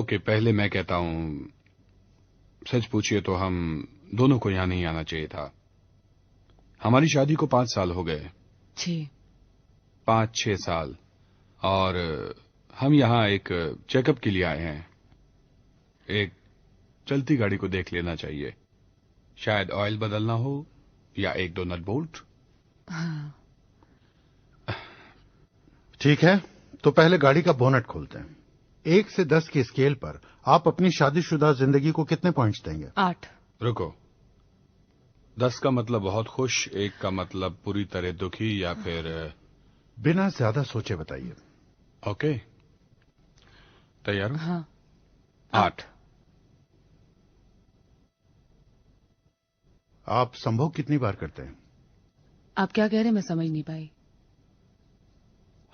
Okay, पहले मैं कहता हूं, सच पूछिए तो हम दोनों को यहां नहीं आना चाहिए था। हमारी शादी को 5 साल हो गए। 5-6 साल। और हम यहां एक चेकअप के लिए आए हैं। एक चलती गाड़ी को देख लेना चाहिए। शायद ऑयल बदलना हो या 1-2 नट बोल्ट। हाँ। ठीक है, तो पहले गाड़ी का बोनट खोलते हैं। 1 से 10 की स्केल पर आप अपनी शादीशुदा जिंदगी को कितने पॉइंट्स देंगे? 8। रुको, 10 का मतलब बहुत खुश, 1 का मतलब पूरी तरह दुखी, या फिर बिना ज्यादा सोचे बताइए। ओके, तैयार हो? हाँ। 8। आप संभोग कितनी बार करते हैं? आप क्या कह रहे हैं, मैं समझ नहीं पाई।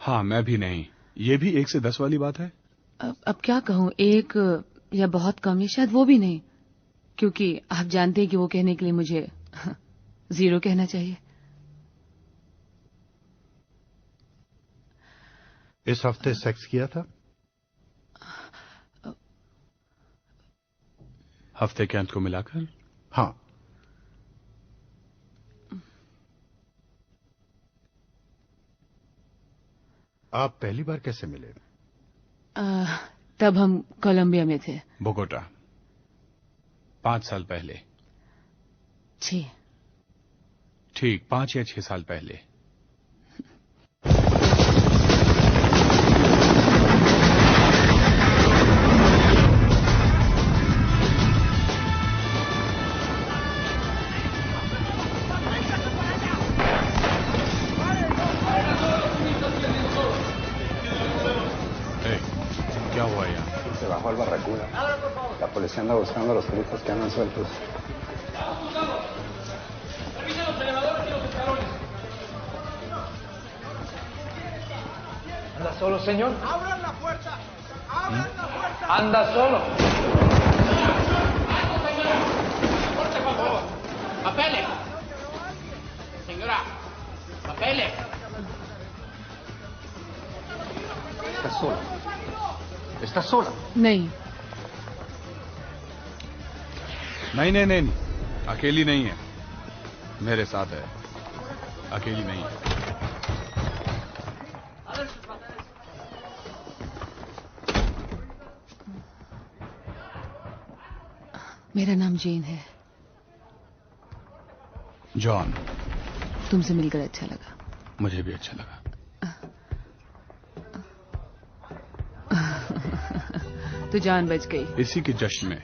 हाँ, मैं भी नहीं। ये भी 1 से 10 वाली बात है। अब क्या कहूं, 1 या बहुत कम, या शायद वो भी नहीं, क्योंकि आप जानते हैं कि वो कहने के लिए मुझे 0 कहना चाहिए। इस हफ्ते सेक्स किया था? हफ्ते के अंत को मिलाकर? हाँ। आप पहली बार कैसे मिले? तब हम कोलंबिया में थे। बोगोटा, 5 साल पहले। 6। ठीक, 5 या 6 साल पहले। क्या हुआ यहाँ? Se bajó el Barracuda. La policía anda buscando a los turistas que andan sueltos. ¿Anda solo, señor? ¡Abran la puerta! ¡Abran la puerta! ¿Anda solo? ¡Corte, por favor! ¡Papeles! Señora, papeles. ¿Estás sola? ¿Estás sola? नहीं। नहीं, अकेली नहीं है, मेरे साथ है। अकेली नहीं है। मेरा नाम जेन है। जॉन। तुमसे मिलकर अच्छा लगा। मुझे भी अच्छा लगा। तो जान बच गई। इसी के जश्न में।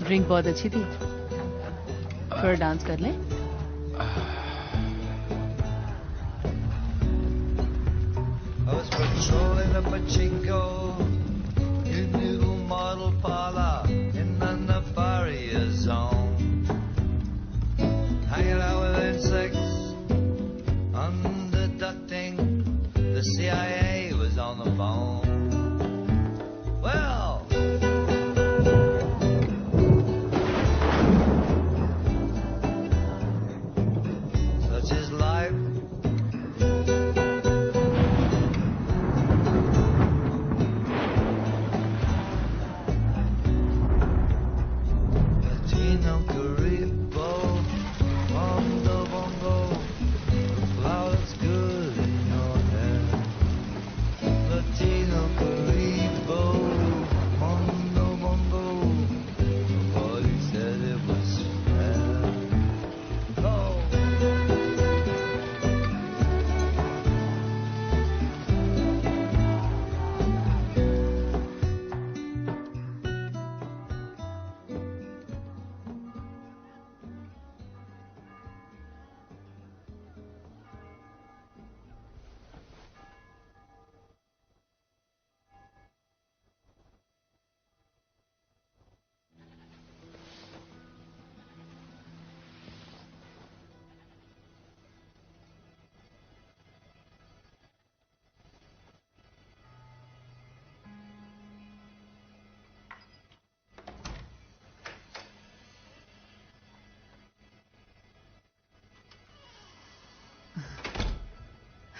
ड्रिंक बहुत अच्छी थी। थोड़ा डांस कर लें? I was patrolling a pachinko in new model parlor in the Nefarious zone, hanging out with insects, underducting. The CIA was on the phone. Well, such is life.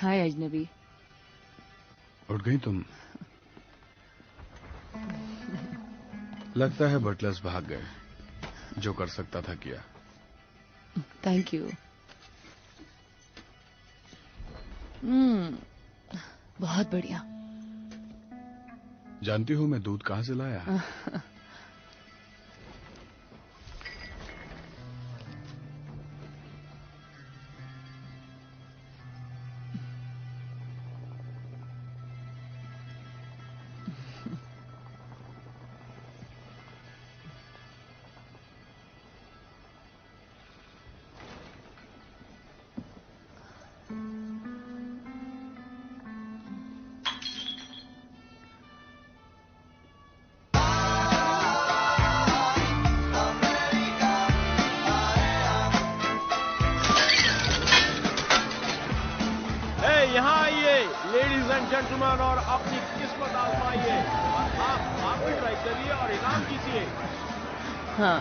हाय अजनबी। उठ गई तुम? लगता है बटलर्स भाग गए। जो कर सकता था किया। Thank you. बहुत बढ़िया। जानती हो मैं दूध कहां से लाया? यहाँ आइए लेडीज एंड जेंटलमैन और अपनी किस्मत आजमाइए। आप भी ट्राई करिए और इनाम जीतिए। हाँ।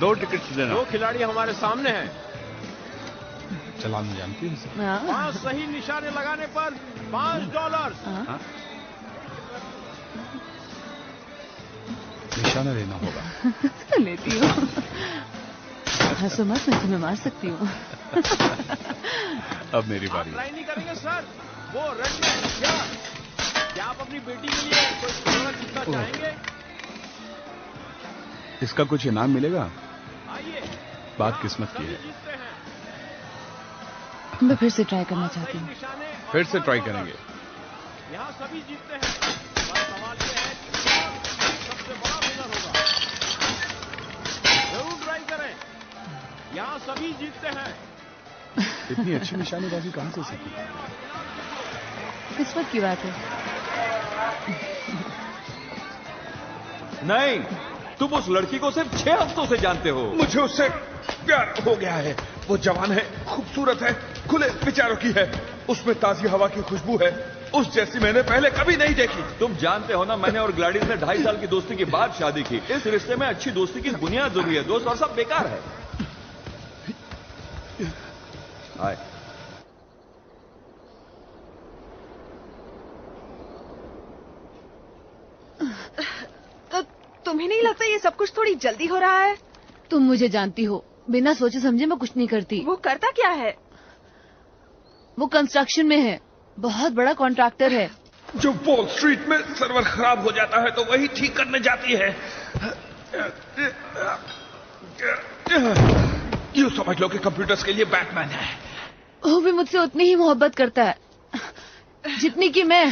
2 टिकट्स देना। 2 खिलाड़ी हमारे सामने हैं। चलाना जानती है? हाँ। 5 सही निशाने लगाने पर $5। हाँ। निशाना लेना होगा। लेती हूँ। हंसो मत, मैं तुम्हें मार सकती हूँ। अब मेरी आप बारी। ट्राई नहीं करेंगे सर? वो रेड में क्या आप अपनी बेटी के लिए कोई खिलौना जीतना चाहेंगे? इसका कुछ इनाम मिलेगा? आइए। बात किस्मत की सभी है। जीतते हैं। मैं फिर से ट्राई करना चाहती सही हूँ। निशाने फिर से और ट्राई $5। करेंगे। यहाँ सभी जीतते हैं। बस सवाल ये है कि कौन सबसे बड़ा विनर होगा। जरूर ट्राई करें। यहाँ सभी जीतते हैं। इतनी अच्छी निशानेबाजी कहां से सीखी? किस्मत की बात है। नहीं, तुम उस लड़की को सिर्फ 6 हफ्तों से जानते हो। मुझे उससे प्यार हो गया है। वो जवान है, खूबसूरत है, खुले विचारों की है, उसमें ताजी हवा की खुशबू है, उस जैसी मैंने पहले कभी नहीं देखी। तुम जानते हो ना, मैंने और ग्लैडिस ने 2.5 साल की दोस्ती के बाद शादी की। इस रिश्ते में अच्छी दोस्ती की बुनियाद जरूरी है दोस्त, और सब बेकार है। हाय। तो तुम्हें नहीं लगता ये सब कुछ थोड़ी जल्दी हो रहा है? तुम मुझे जानती हो, बिना सोचे समझे मैं कुछ नहीं करती। वो करता क्या है? वो कंस्ट्रक्शन में है, बहुत बड़ा कॉन्ट्रैक्टर है। जो वॉल स्ट्रीट में सर्वर खराब हो जाता है तो वही ठीक करने जाती है। यूं समझ लो कि कंप्यूटर्स के लिए बैटमैन है। वो भी मुझसे उतनी ही मोहब्बत करता है जितनी कि मैं।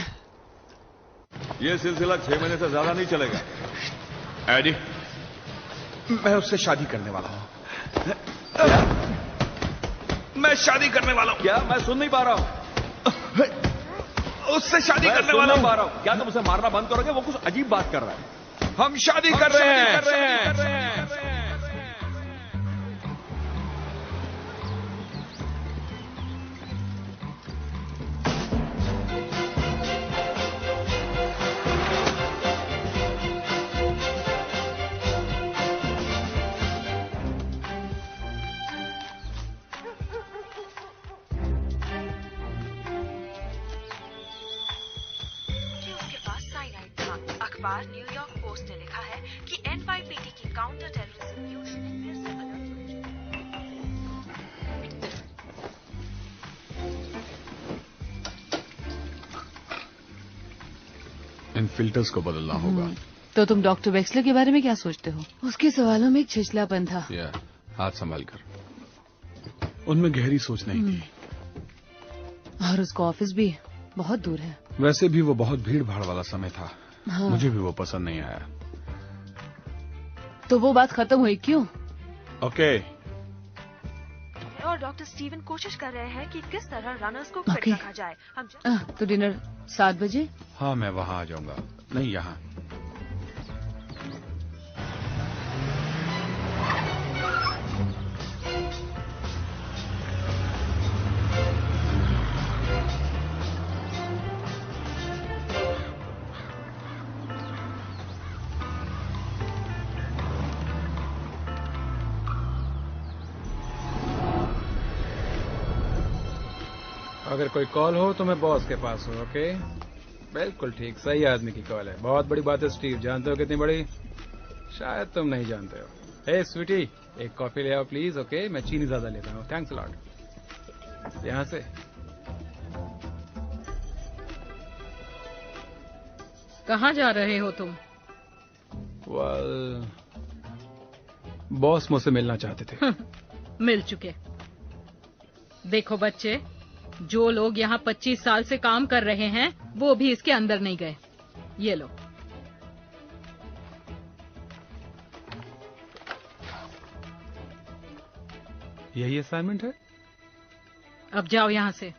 ये सिलसिला 6 महीने से ज्यादा नहीं चलेगा। एडी, मैं उससे शादी करने वाला हूं। मैं शादी करने वाला हूं। क्या? मैं सुन नहीं पा रहा हूं। उससे शादी मैं करने सुन वाला नहीं हूं। पा रहा हूं। क्या तुम उसे मारना बंद करोगे? वो कुछ अजीब बात कर रहा है। हम शादी कर रहे हैं। अखबार न्यूयॉर्क पोस्ट ने लिखा है कि NYPD की काउंटर टेररिज्म यूनिट ने फिर से अलर्ट इन फिल्टर्स को बदलना होगा। तो तुम डॉक्टर वेक्सलर के बारे में क्या सोचते हो? उसके सवालों में एक छिछलापन था। या हाथ संभाल कर। उनमें गहरी सोच नहीं थी। और उसका ऑफिस भी बहुत दूर है। वैसे भी वो बहुत भीड़ भाड़ वाला समय था। हाँ। मुझे भी वो पसंद नहीं आया। तो वो बात खत्म हुई क्यों? ओके। और डॉक्टर स्टीवन कोशिश कर रहे हैं कि किस तरह रनर्स को फिट ओके। रखा जाए। हम तो डिनर 7 बजे? हाँ, मैं वहां आ जाऊंगा। नहीं, यहाँ। अगर कोई कॉल हो तो मैं बॉस के पास हूँ, ओके? बिल्कुल ठीक, सही आदमी की कॉल है। बहुत बड़ी बात है स्टीव, जानते हो कितनी बड़ी? शायद तुम नहीं जानते हो। हे स्वीटी, एक कॉफी ले आओ प्लीज, ओके? मैं चीनी ज्यादा लेता हूँ। Thanks lot. यहाँ से कहाँ जा रहे हो तुम? बॉस मुझसे मिलना चाहते थे। मिल चुके। देखो बच्चे, जो लोग यहाँ 25 साल से काम कर रहे हैं वो भी इसके अंदर नहीं गए। ये लो। यही असाइनमेंट है? अब जाओ यहाँ से।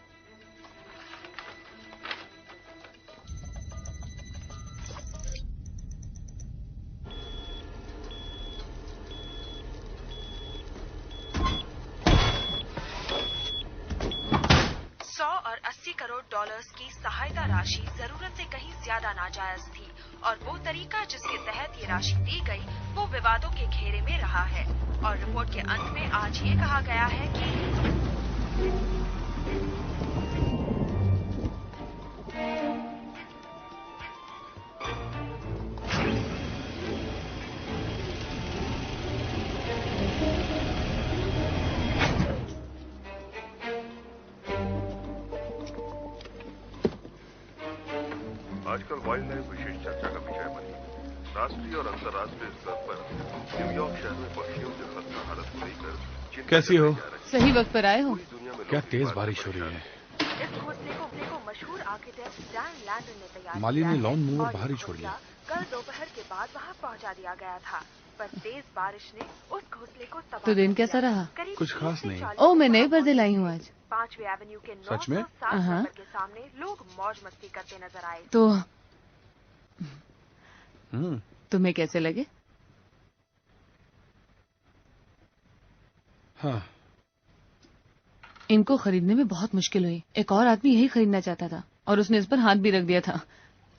$80 की सहायता राशि जरूरत से कहीं ज्यादा नाजायज थी और वो तरीका जिसके तहत ये राशि दी गई वो विवादों के घेरे में रहा है। और रिपोर्ट के अंत में आज ये कहा गया है कि आजकल वाइल्ड लाइफ विशेष चर्चा का विषय बनी। राष्ट्रीय और अंतर्राष्ट्रीय स्तर पर न्यूयॉर्क शहर में पक्षियों की खतरनाक हालत को लेकर कैसी हो? सही वक्त पर आए हो। क्या तेज बारिश हो रही है। इस घोंसले को मशहूर आर्किटेक्ट डैन लैंडन ने तैयार माली ने लॉन मुंह और बाहर ही छोड़ दिया। कल दोपहर के बाद वहाँ पहुँचा दिया गया था, पर तेज बारिश ने उस घोंसले को तबाह तो दिन कैसा रहा? कुछ खास नहीं। ओह, मैं नए पर्दे लाई हूँ आज। 5वीं एवेन्यू के सच में? 960 नंबर के सामने लोग मौज मस्ती करते नजर आए। तो तुम्हें कैसे लगे? हाँ, इनको खरीदने में बहुत मुश्किल हुई। एक और आदमी यही खरीदना चाहता था और उसने इस पर हाथ भी रख दिया था,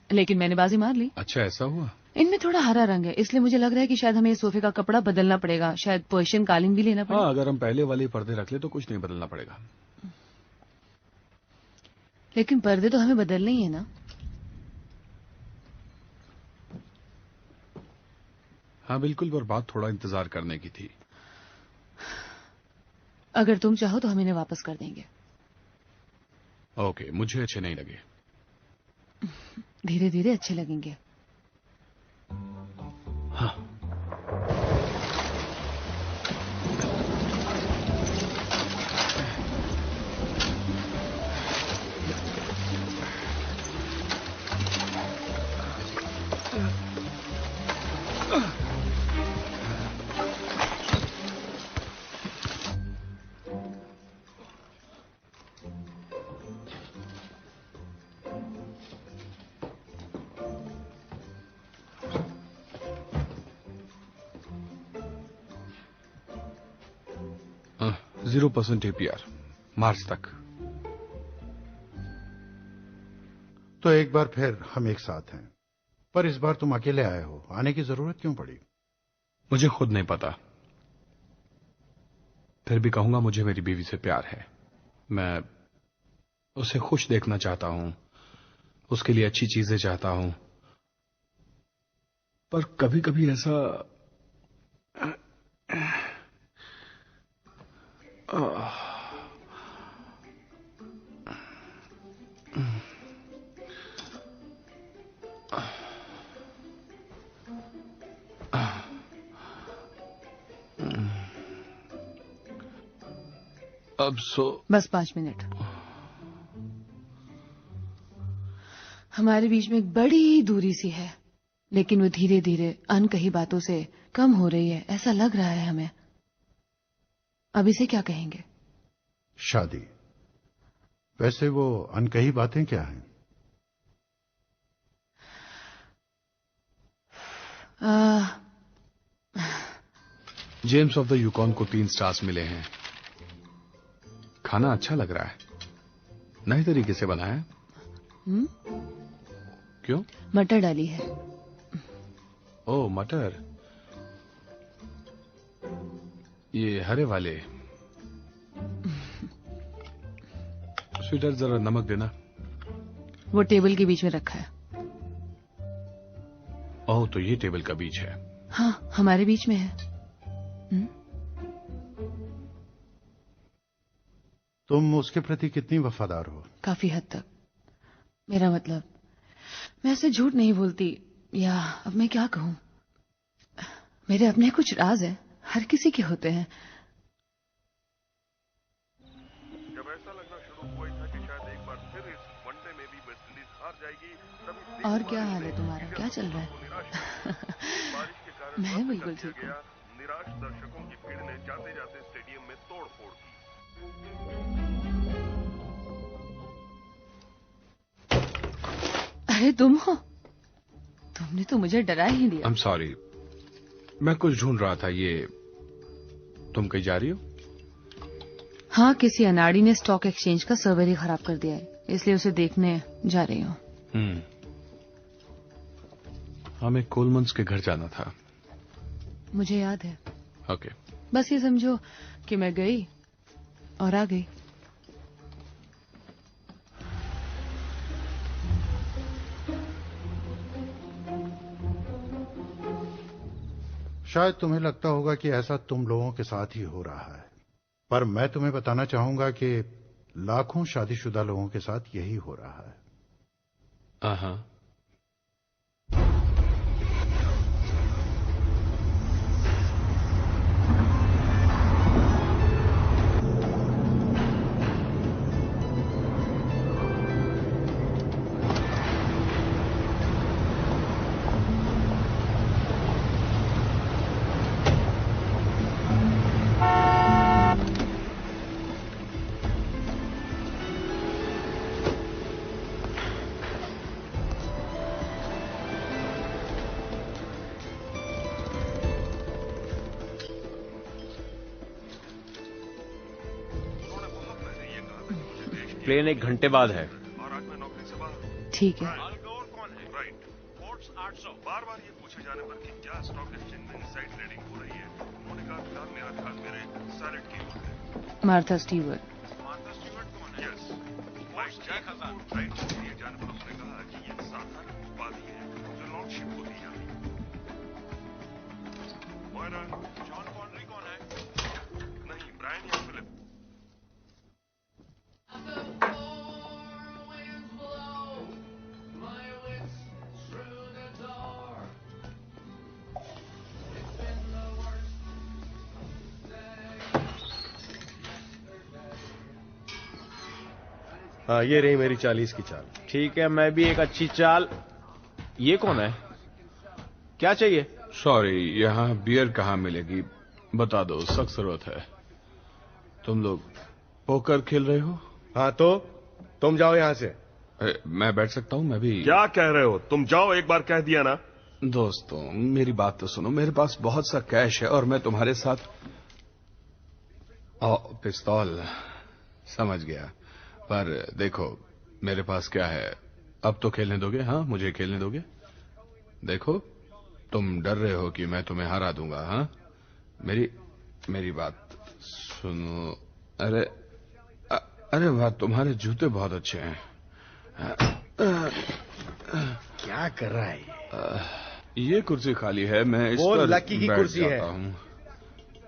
लेकिन मैंने बाजी मार ली। अच्छा ऐसा हुआ? इनमें थोड़ा हरा रंग है, इसलिए मुझे लग रहा है कि शायद हमें इस सोफे का कपड़ा बदलना पड़ेगा। शायद पर्शियन कालीन भी लेना पड़ेगा। हाँ, अगर हम पहले वाले पर्दे रख ले तो कुछ नहीं बदलना पड़ेगा। लेकिन पर्दे तो हमें बदलने ही है ना। हाँ बिल्कुल, पर बात थोड़ा इंतजार करने की थी। अगर तुम चाहो तो हम इन्हें वापस कर देंगे। ओके, मुझे अच्छे नहीं लगे। धीरे धीरे अच्छे लगेंगे। हाँ। हाँ, 0% APR मार्च तक। तो एक बार फिर हम एक साथ हैं, पर इस बार तुम अकेले आए हो। आने की जरूरत क्यों पड़ी? मुझे खुद नहीं पता। फिर भी कहूंगा, मुझे मेरी बीवी से प्यार है। मैं उसे खुश देखना चाहता हूं, उसके लिए अच्छी चीजें चाहता हूं, पर कभी कभी ऐसा बस 5 मिनट। हमारे बीच में एक बड़ी दूरी सी है, लेकिन वो धीरे धीरे अनकही बातों से कम हो रही है, ऐसा लग रहा है हमें। अब इसे क्या कहेंगे? शादी। वैसे वो अनकही बातें क्या हैं? जेम्स ऑफ द यूकॉन को 3 स्टार्स मिले हैं। खाना अच्छा लग रहा है, नए तरीके से बनाया है। क्यों? मटर डाली है। ओ मटर, ये हरे वाले। स्वीटर जरा नमक देना। वो टेबल के बीच में रखा है। ओह, तो ये टेबल का बीच है। हाँ, हमारे बीच में है। तुम उसके प्रति कितनी वफादार हो? काफी हद तक। मेरा मतलब, मैं ऐसे झूठ नहीं बोलती, या अब मैं क्या कहूं, मेरे अपने कुछ राज हैं, हर किसी के होते हैं। जब ऐसा लगना शुरू हुआ था कि शायद एक बार फिर इस वनडे में भी वेस्ट इंडीज हार जाएगी, तभी और क्या हाल है तुम्हारा, क्या चल रहा है? बारिश के कारण मैं बिल्कुल ठीक हूँ। निराश दर्शकों की भीड़ ने जाते जाते स्टेडियम में तोड़फोड़ की। अरे तुम हो? तुमने तो मुझे डरा ही दिया। I'm sorry, मैं कुछ ढूंढ रहा था। ये तुम कहीं जा रही हो? हाँ, किसी अनाड़ी ने स्टॉक एक्सचेंज का सर्वर ही खराब कर दिया है, इसलिए उसे देखने जा रही हूँ। हमें कोलमन्स के घर जाना था। मुझे याद है। ओके। बस ये समझो कि मैं गई और आ गई। शायद तुम्हें लगता होगा कि ऐसा तुम लोगों के साथ ही हो रहा है, पर मैं तुम्हें बताना चाहूंगा कि लाखों शादीशुदा लोगों के साथ यही हो रहा है। प्लेन 1 घंटे बाद है। और आज मैं नौकरी से बाहर। ठीक है। और कौन है? राइट। फोर्ब्स 800। बार बार ये पूछे जाने पर कि क्या स्टॉक एक्सचेंज में इनसाइड ट्रेडिंग हो रही है, उन्होंने कहा फिलहाल मेरा ध्यान मेरे सैलेड की ओर है। Martha Stewart. मार्था स्टीवर्ट कौन है? Yes, right. ये जाने पर उसने कहा कि ये साधारण उपाधि है जो लॉर्डशिप को दी जाती है। मोइरा, जॉन कॉनरी कौन है? नहीं, ब्रायन या फिलिप। हाँ, ये रही मेरी 40 की चाल। ठीक है, मैं भी एक अच्छी चाल। ये कौन है? क्या चाहिए? सॉरी, यहाँ बियर कहाँ मिलेगी? बता दो, सख्त जरूरत है। तुम लोग पोकर खेल रहे हो? हाँ, तो तुम जाओ यहाँ से। मैं बैठ सकता हूँ? मैं भी। क्या कह रहे हो? तुम जाओ, एक बार कह दिया ना। दोस्तों, मेरी बात तो सुनो। मेरे पास बहुत सा कैश है और मैं तुम्हारे साथ। पिस्तौल, समझ गया। पर देखो, मेरे पास क्या है। अब तो खेलने दोगे? हाँ, मुझे खेलने दोगे? देखो, तुम डर रहे हो कि मैं तुम्हें हरा दूंगा। हाँ, मेरी बात सुनो। अरे वाह, तुम्हारे जूते बहुत अच्छे हैं। क्या कर रहा है ये कुर्सी खाली है, मैं इस पर लकी की कुर्सी है।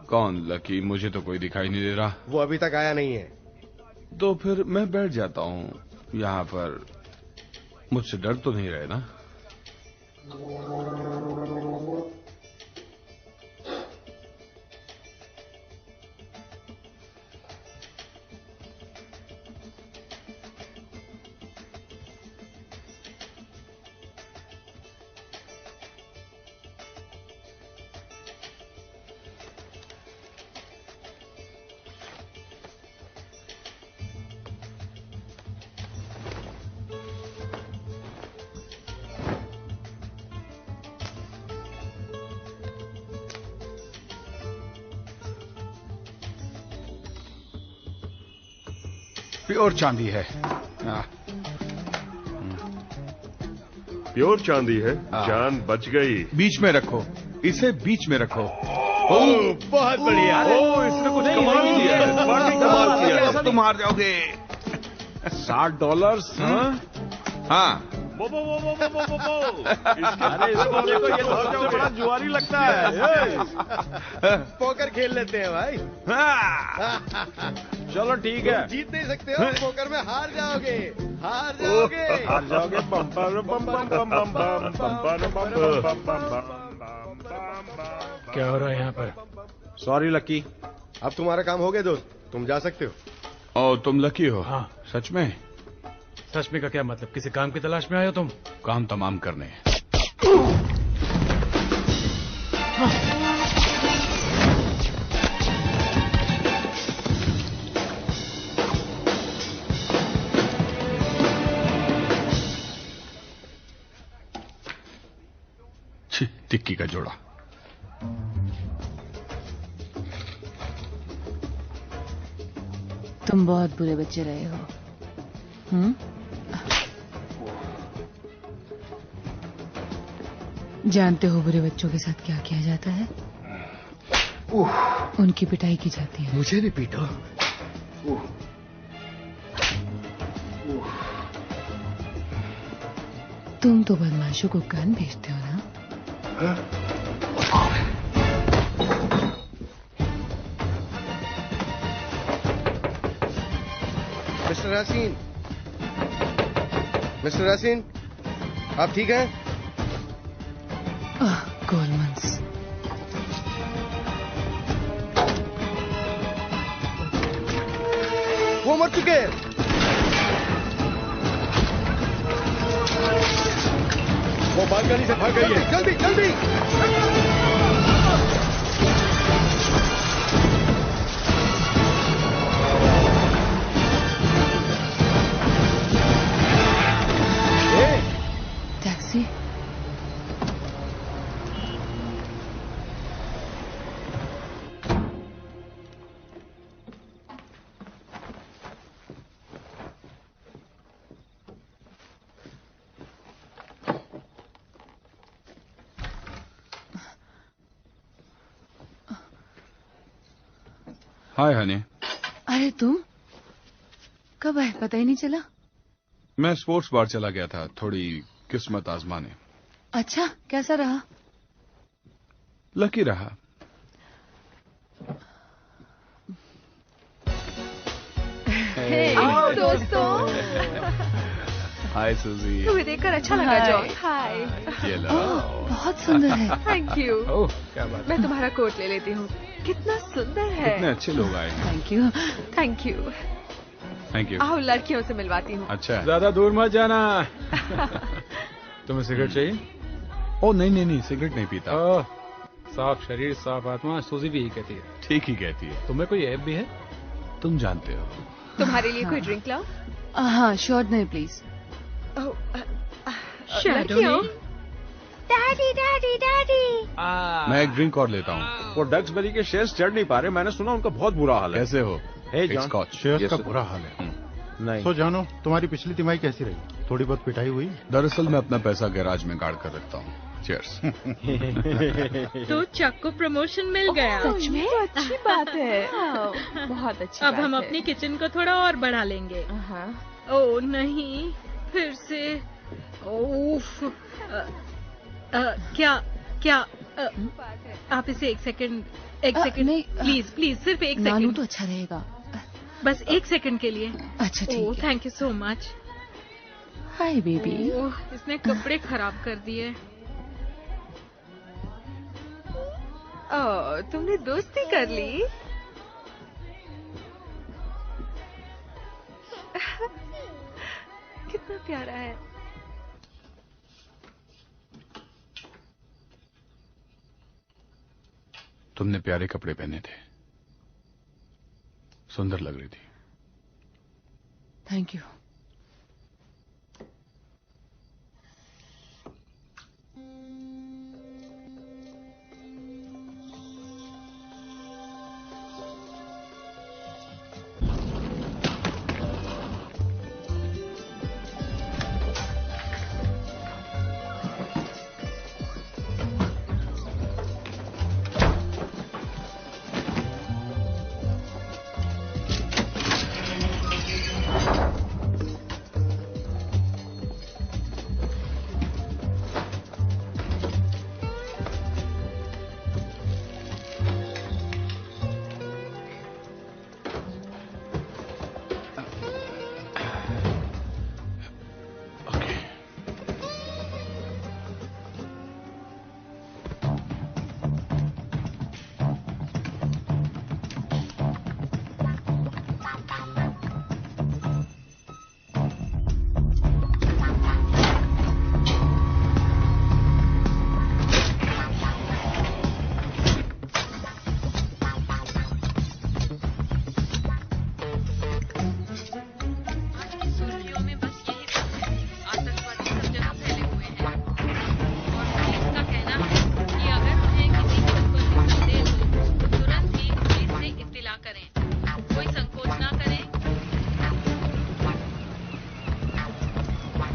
कौन लकी? मुझे तो कोई दिखाई नहीं दे रहा। वो अभी तक आया नहीं है। तो फिर मैं बैठ जाता हूँ यहाँ पर। मुझसे डर तो नहीं रहे ना? प्योर चांदी है। प्योर चांदी है। जान बच गई। बीच में रखो, इसे बीच में रखो। बहुत बढ़िया। इसने कुछ कमाल किया है। कमाल किया है। तुम हार जाओगे। $60? हाँ। वो अरे इसको देखो, ये तो सबसे बड़ा जुआरी लगता है। पोकर खेल लेते हैं भाई। चलो ठीक है। जीत नहीं सकते हो पोकर में, हार जाओगे, हार जाओगे, हार जाओगे। क्या हो रहा है यहाँ पर? सॉरी लकी, अब तुम्हारा काम हो गया दोस्त, तुम जा सकते हो। ओ, तुम लकी हो? हाँ। सच में? सच में का क्या मतलब? किसी काम की तलाश में आए हो तुम? काम तमाम करने। छी, टिक्की का जोड़ा। तुम बहुत बुरे बच्चे रहे हो। जानते हो बुरे बच्चों के साथ क्या किया जाता है? उनकी पिटाई की जाती है। मुझे नहीं पीटो। तुम तो बदमाशों को गन भेजते हो ना? मिस्टर यासीन, आप ठीक हैं? गोलमंस, वो मर चुके हैं। वो बालकनी से भाग गई है। जल्दी जल्दी। टैक्सी। हाय हनी। अरे तुम कब आए? पता ही नहीं चला। मैं स्पोर्ट्स बार चला गया था, थोड़ी किस्मत आजमाने। अच्छा, कैसा रहा? लकी रहा। दोस्तों, हाय सुजी। तुम्हें देखकर अच्छा लगा जॉन। हाय। ये लो। बहुत सुंदर है। Thank you. ओह, क्या बात है। मैं तुम्हारा कोट ले लेती हूँ, कितना सुंदर है। कितने अच्छे लोग आए हैं। Thank you. Thank you. Thank you. आओ लड़कियों से मिलवाती हूँ। अच्छा, ज्यादा दूर मत जाना। तुम्हें सिगरेट चाहिए? ओ नहीं, सिगरेट नहीं पीता। ओह, साफ शरीर साफ आत्मा, सूजी भी ही कहती है। ठीक ही कहती है। तुम्हें कोई ऐप भी है? तुम जानते हो। तुम्हारे लिए कोई ड्रिंक लाओ? हाँ, शॉर्ट नहीं प्लीज। लड़कियों। Daddy daddy daddy. मैं एक ड्रिंक और लेता हूँ। वो डक्सबरी के शेयर्स चढ़ नहीं पा रहे, मैंने सुना उनका बहुत बुरा हाल है। कैसे हो? स्कॉच। शेयर्स का बुरा हाल है। नहीं। तो जानो, तुम्हारी पिछली तिमाही कैसी रही? थोड़ी बहुत पिटाई हुई? दरअसल मैं अपना पैसा गैराज में गाड़ कर रखता हूँ। चीयर्स। तो चक को प्रमोशन मिल गया। सच में? अच्छी बात है। बहुत अच्छी अब बात हम है। अपनी किचन को थोड़ा और बढ़ा लेंगे। ओ नहीं, फिर से। ओफ। क्या आप इसे एक सेकंड नहीं, प्लीज सिर्फ एक नानू सेकंड। तो अच्छा रहेगा। बस एक सेकंड के लिए। अच्छा ठीक है। Thank you so much. Hi baby. इसने कपड़े खराब कर दिए। ओह, तुमने दोस्ती कर ली? कितना प्यारा है। तुमने प्यारे कपड़े पहने थे, सुंदर लग रही थी। Thank you.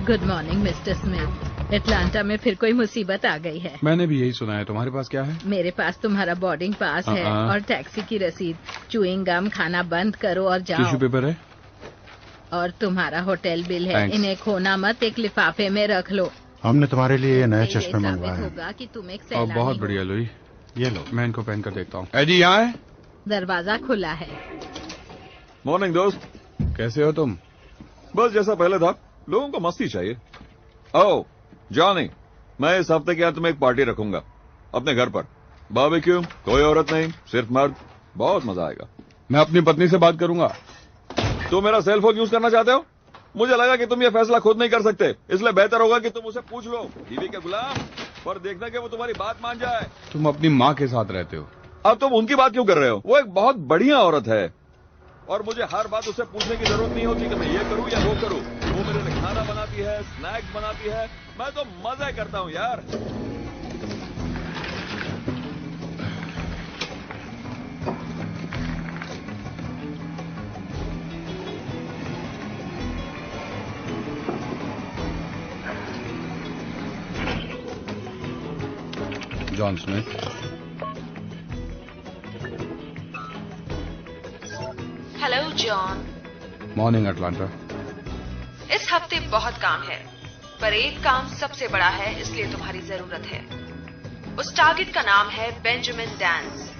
Good morning mister Smith. Atlanta में फिर कोई मुसीबत आ गई है। मैंने भी यही सुना है। तुम्हारे पास क्या है? मेरे पास तुम्हारा बोर्डिंग पास है और टैक्सी की रसीद। च्युइंग गम खाना बंद करो और जाओ। टिश्यू पेपर है और तुम्हारा होटल बिल है। इन्हें खोना मत, एक लिफाफे में रख लो। हमने तुम्हारे लिए ये नए चश्मे मंगवाए होगा कि तुम एक और बहुत बढ़िया लुई। ये लो, मैं इनको पहन कर देखता हूँ। एडी यहाँ है? दरवाजा खुला है। मॉर्निंग दोस्त, कैसे हो तुम? बस जैसा पहले था, लोगों को मस्ती चाहिए। ओ जॉनी, मैं इस हफ्ते के अंत में एक पार्टी रखूंगा अपने घर पर। बारबेक्यू, कोई औरत नहीं, सिर्फ मर्द। बहुत मजा आएगा। मैं अपनी पत्नी से बात करूंगा। तुम मेरा सेल फोन यूज करना चाहते हो? मुझे लगा कि तुम ये फैसला खुद नहीं कर सकते, इसलिए बेहतर होगा कि तुम उसे पूछ लो। बीवी के गुलाम, पर देखना कि वो तुम्हारी बात मान जाए। तुम अपनी माँ के साथ रहते हो। अब तुम उनकी बात क्यों कर रहे हो? वो एक बहुत बढ़िया औरत है और मुझे हर बात उससे पूछने की जरूरत नहीं होती कि मैं ये करूं या वो करूं। वो मेरे लिए खाना बनाती है, स्नैक्स बनाती है, मैं तो मजे करता हूं यार। John Smith. Hello John. Morning Atlanta. इस हफ्ते बहुत काम है, पर एक काम सबसे बड़ा है, इसलिए तुम्हारी जरूरत है। उस टारगेट का नाम है बेंजामिन डैंस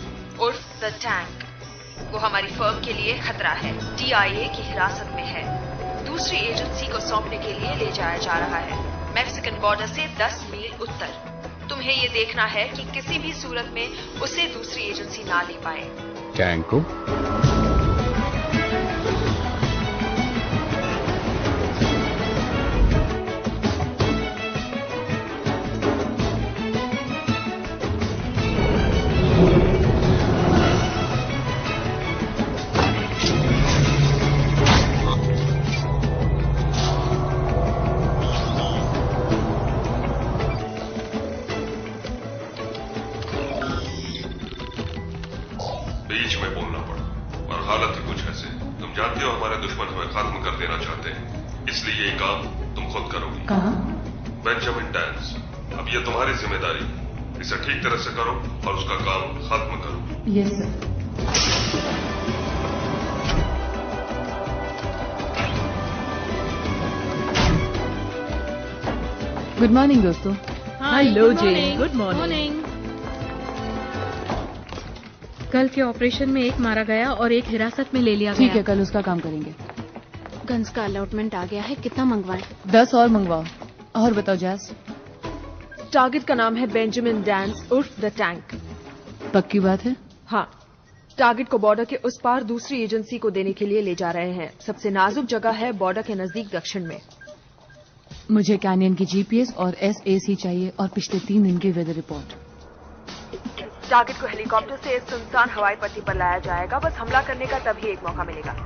उर्फ द टैंक। वो हमारी फर्म के लिए खतरा है। DIA की हिरासत में है। दूसरी एजेंसी को सौंपने के लिए ले जाया जा रहा है, मैक्सिकन बॉर्डर से 10 मील उत्तर। तुम्हें ये देखना है कि किसी भी सूरत में उसे दूसरी एजेंसी ना ले पाए। टैंक को? बीच में बोलना पड़ा और हालत ही कुछ ऐसे। तुम जानते हो हमारे दुश्मन हमें खत्म कर देना चाहते हैं, इसलिए ये काम तुम खुद करोगी। कहाँ? बेंजामिन डैंस, अब ये तुम्हारी जिम्मेदारी। इसे ठीक तरह से करो और उसका काम खत्म करो। Yes sir. गुड मॉर्निंग दोस्तों। हेलो जी। Good morning. कल के ऑपरेशन में एक मारा गया और एक हिरासत में ले लिया गया। ठीक है, कल उसका काम करेंगे। गन्स का अलॉटमेंट आ गया है, कितना मंगवाएं? 10 और मंगवाओ। और बताओ जैस। टारगेट का नाम है बेंजामिन डैंस उर्फ द टैंक। पक्की बात है? हाँ, टारगेट को बॉर्डर के उस पार दूसरी एजेंसी को देने के लिए ले जा रहे हैं। सबसे नाजुक जगह है बॉर्डर के नजदीक दक्षिण में। मुझे कैनियन की GPS और SAC चाहिए और पिछले 3 दिन की वेदर रिपोर्ट। टारगेट को हेलीकॉप्टर से इस सुनसान हवाई पट्टी पर लाया जाएगा। बस हमला करने का तभी एक मौका मिलेगा।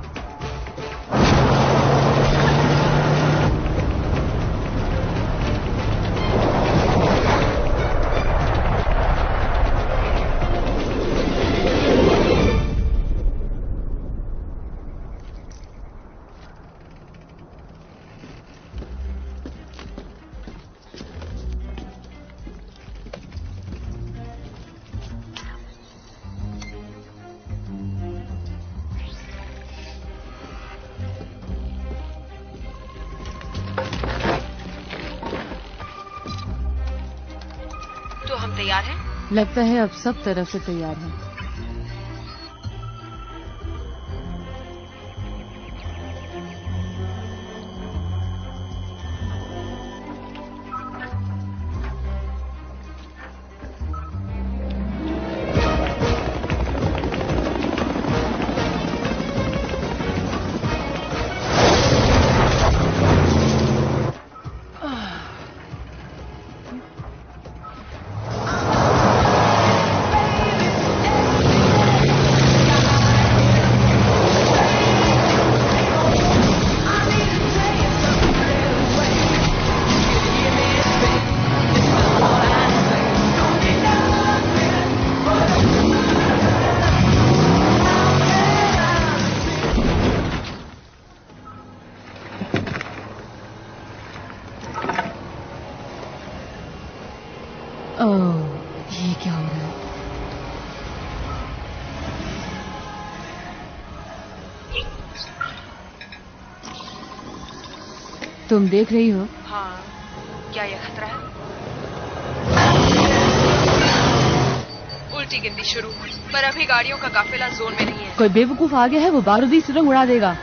तो हम तैयार हैं? लगता है अब सब तरफ से तैयार हैं। ओह, ये क्या हो रहा है? तुम देख रही हो? हाँ, क्या यह खतरा है? उल्टी गिनती शुरू, पर अभी गाड़ियों का काफिला जोन में नहीं है। कोई बेवकूफ आ गया है, वो बारूदी सुरंग उड़ा देगा।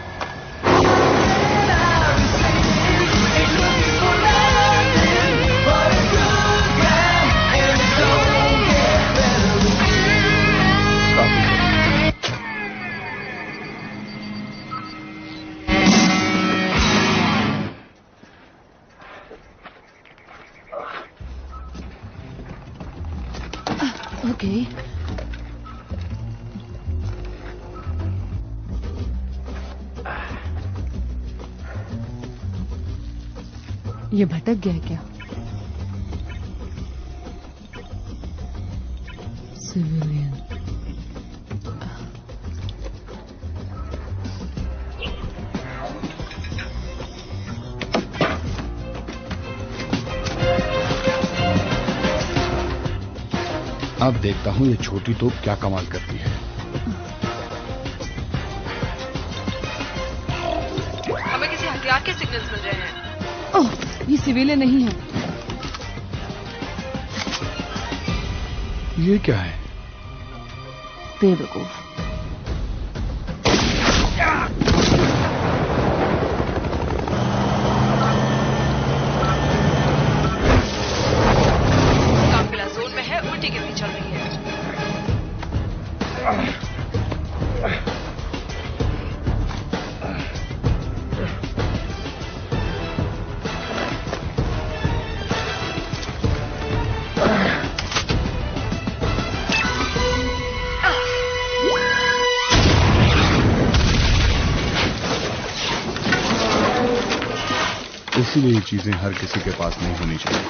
ओके, ये भटक गया है क्या? सिविलियन। अब देखता हूँ ये छोटी तोप क्या कमाल करती है। हमें किसी हथियार के सिग्नल्स मिल रहे हैं। ओह, ये सिविलियन नहीं है। ये क्या है? बेवकूफ। काफिला जोन में है, उल्टी गिनती चल रही है। इसीलिए ये चीजें हर किसी के पास नहीं होनी चाहिए।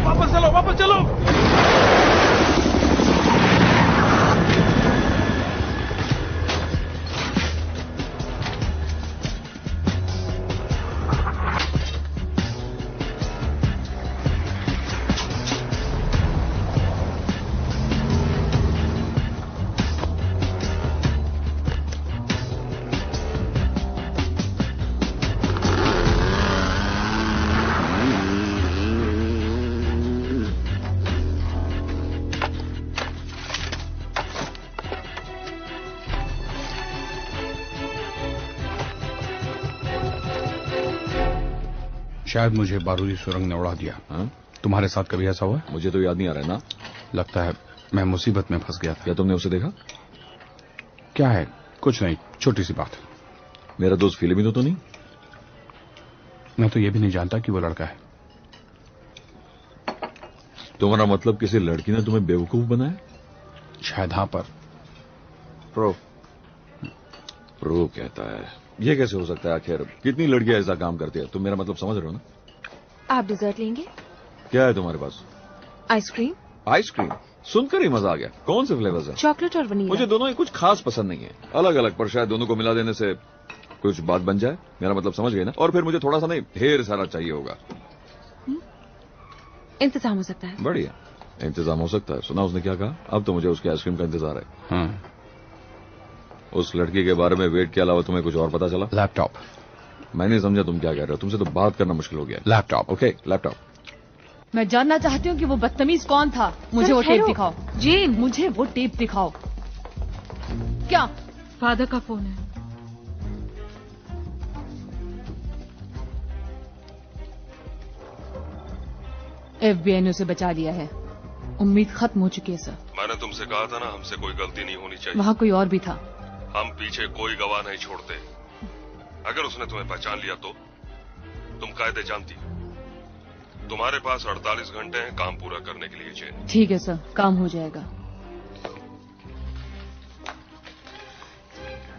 वापस चलो, वापस चलो। शायद मुझे बारूदी सुरंग ने उड़ा दिया। तुम्हारे साथ कभी ऐसा हुआ? मुझे तो याद नहीं आ रहा है ना। लगता है मैं मुसीबत में फंस गया था। क्या तुमने उसे देखा? क्या है? कुछ नहीं, छोटी सी बात। मेरा दोस्त फिलिमिनो तो नहीं? मैं तो ये भी नहीं जानता कि वो लड़का है। तुम्हारा मतलब किसी लड़की ने तुम्हें बेवकूफ बनाया? शायद हाँ, पर प्रो कहता है। ये कैसे हो सकता है? आखिर कितनी लड़कियां ऐसा काम करती है? तुम मेरा मतलब समझ रहे हो ना? आप डिजर्ट लेंगे? क्या है तुम्हारे पास? आइसक्रीम। आइसक्रीम? सुनकर ही मजा आ गया। कौन से फ्लेवर्स है? चॉकलेट और वनीला। मुझे दोनों ही कुछ खास पसंद नहीं है। अलग अलग, पर शायद दोनों को मिला देने से कुछ बात बन जाए। मेरा मतलब समझ गए ना? और फिर मुझे थोड़ा सा नहीं, ढेर सारा चाहिए होगा। इंतजाम हो सकता है। बढ़िया, इंतजाम हो सकता है। सुना उसने क्या कहा? अब तो मुझे उसकी आइसक्रीम का इंतजार है। हाँ। उस लड़की के बारे में वेट के अलावा तुम्हें कुछ और पता चला? लैपटॉप। मैं नहीं समझा तुम क्या कह रहे हो। तुमसे तो बात करना मुश्किल हो गया। लैपटॉप। Okay, laptop. मैं जानना चाहती हूँ कि वो बदतमीज कौन था। मुझे वो टेप दिखाओ। जी, मुझे वो टेप दिखाओ। क्या? फादर का फोन है। FBI ने उसे बचा लिया है। उम्मीद खत्म हो चुकी है सर। मैंने तुमसे कहा था ना, हमसे कोई गलती नहीं होनी चाहिए। वहाँ कोई और भी था। हम पीछे कोई गवाह नहीं छोड़ते। अगर उसने तुम्हें पहचान लिया तो? तुम कायदे जानती हो। तुम्हारे पास 48 घंटे हैं काम पूरा करने के लिए। चेन। ठीक है सर, काम हो जाएगा।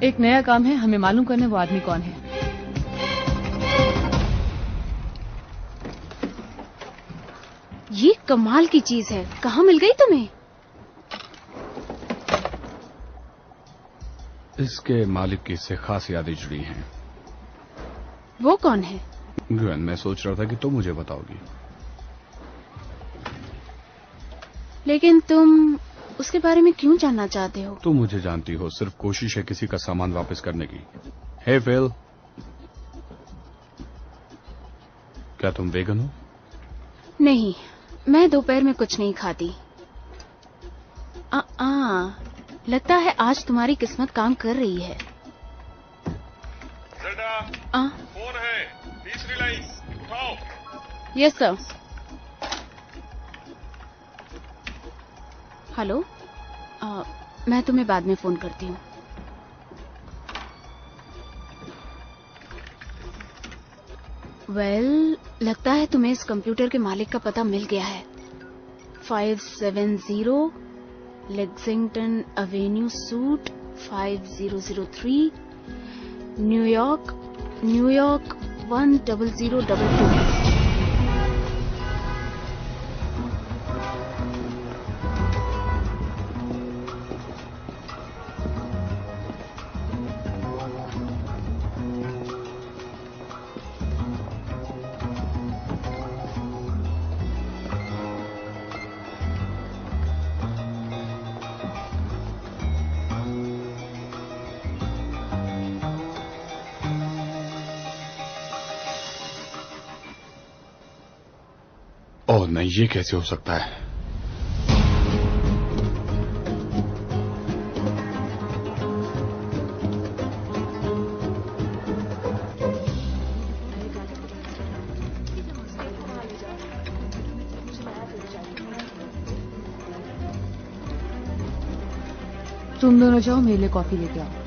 एक नया काम है, हमें मालूम करना है वो आदमी कौन है। ये कमाल की चीज है। कहाँ मिल गई तुम्हें? इसके मालिक की इससे खास यादें जुड़ी हैं। वो कौन है? ग्वेन, मैं सोच रहा था कि तुम मुझे बताओगी। लेकिन तुम उसके बारे में क्यों जानना चाहते हो? तुम मुझे जानती हो, सिर्फ कोशिश है किसी का सामान वापस करने की। हे फिल, क्या तुम वेगन हो? नहीं, मैं दोपहर में कुछ नहीं खाती। लगता है आज तुम्हारी किस्मत काम कर रही है। फोन है, तीसरी लाइन, उठाओ। Yes sir. हेलो, मैं तुम्हें बाद में फोन करती हूँ। वेल, लगता है तुम्हें इस कंप्यूटर के मालिक का पता मिल गया है। 570 लेक्सिंगटन एवेन्यू सूट 5003 न्यूयॉर्क 10022। ओह नहीं, ये कैसे हो सकता है? तुम दोनों जाओ, मेरे लिए कॉफी लेके आओ।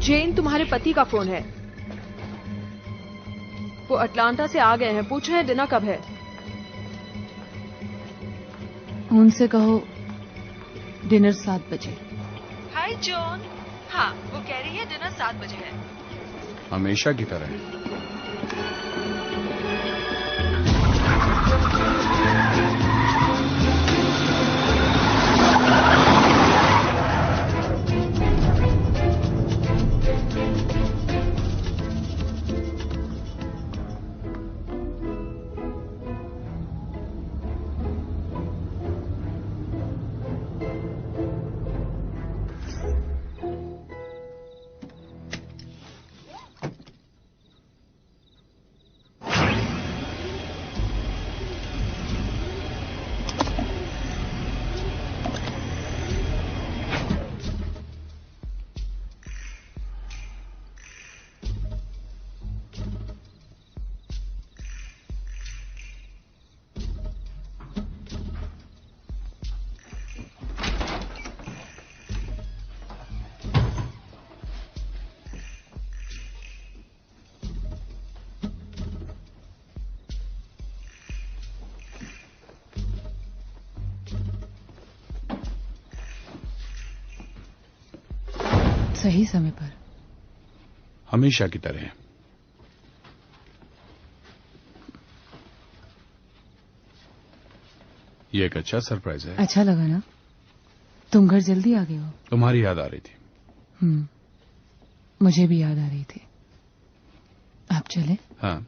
जेन, तुम्हारे पति का फोन है। वो अटलांटा से आ गए हैं, पूछ रहे हैं डिनर कब है। उनसे कहो डिनर 7 बजे। हाय जॉन। हाँ, वो कह रही है डिनर 7 बजे है। हमेशा की तरह। सही समय पर। हमेशा की तरह। ये एक अच्छा सरप्राइज है। अच्छा लगा ना? तुम घर जल्दी आ गए हो। तुम्हारी याद आ रही थी। मुझे भी याद आ रही थी। आप चले? हाँ।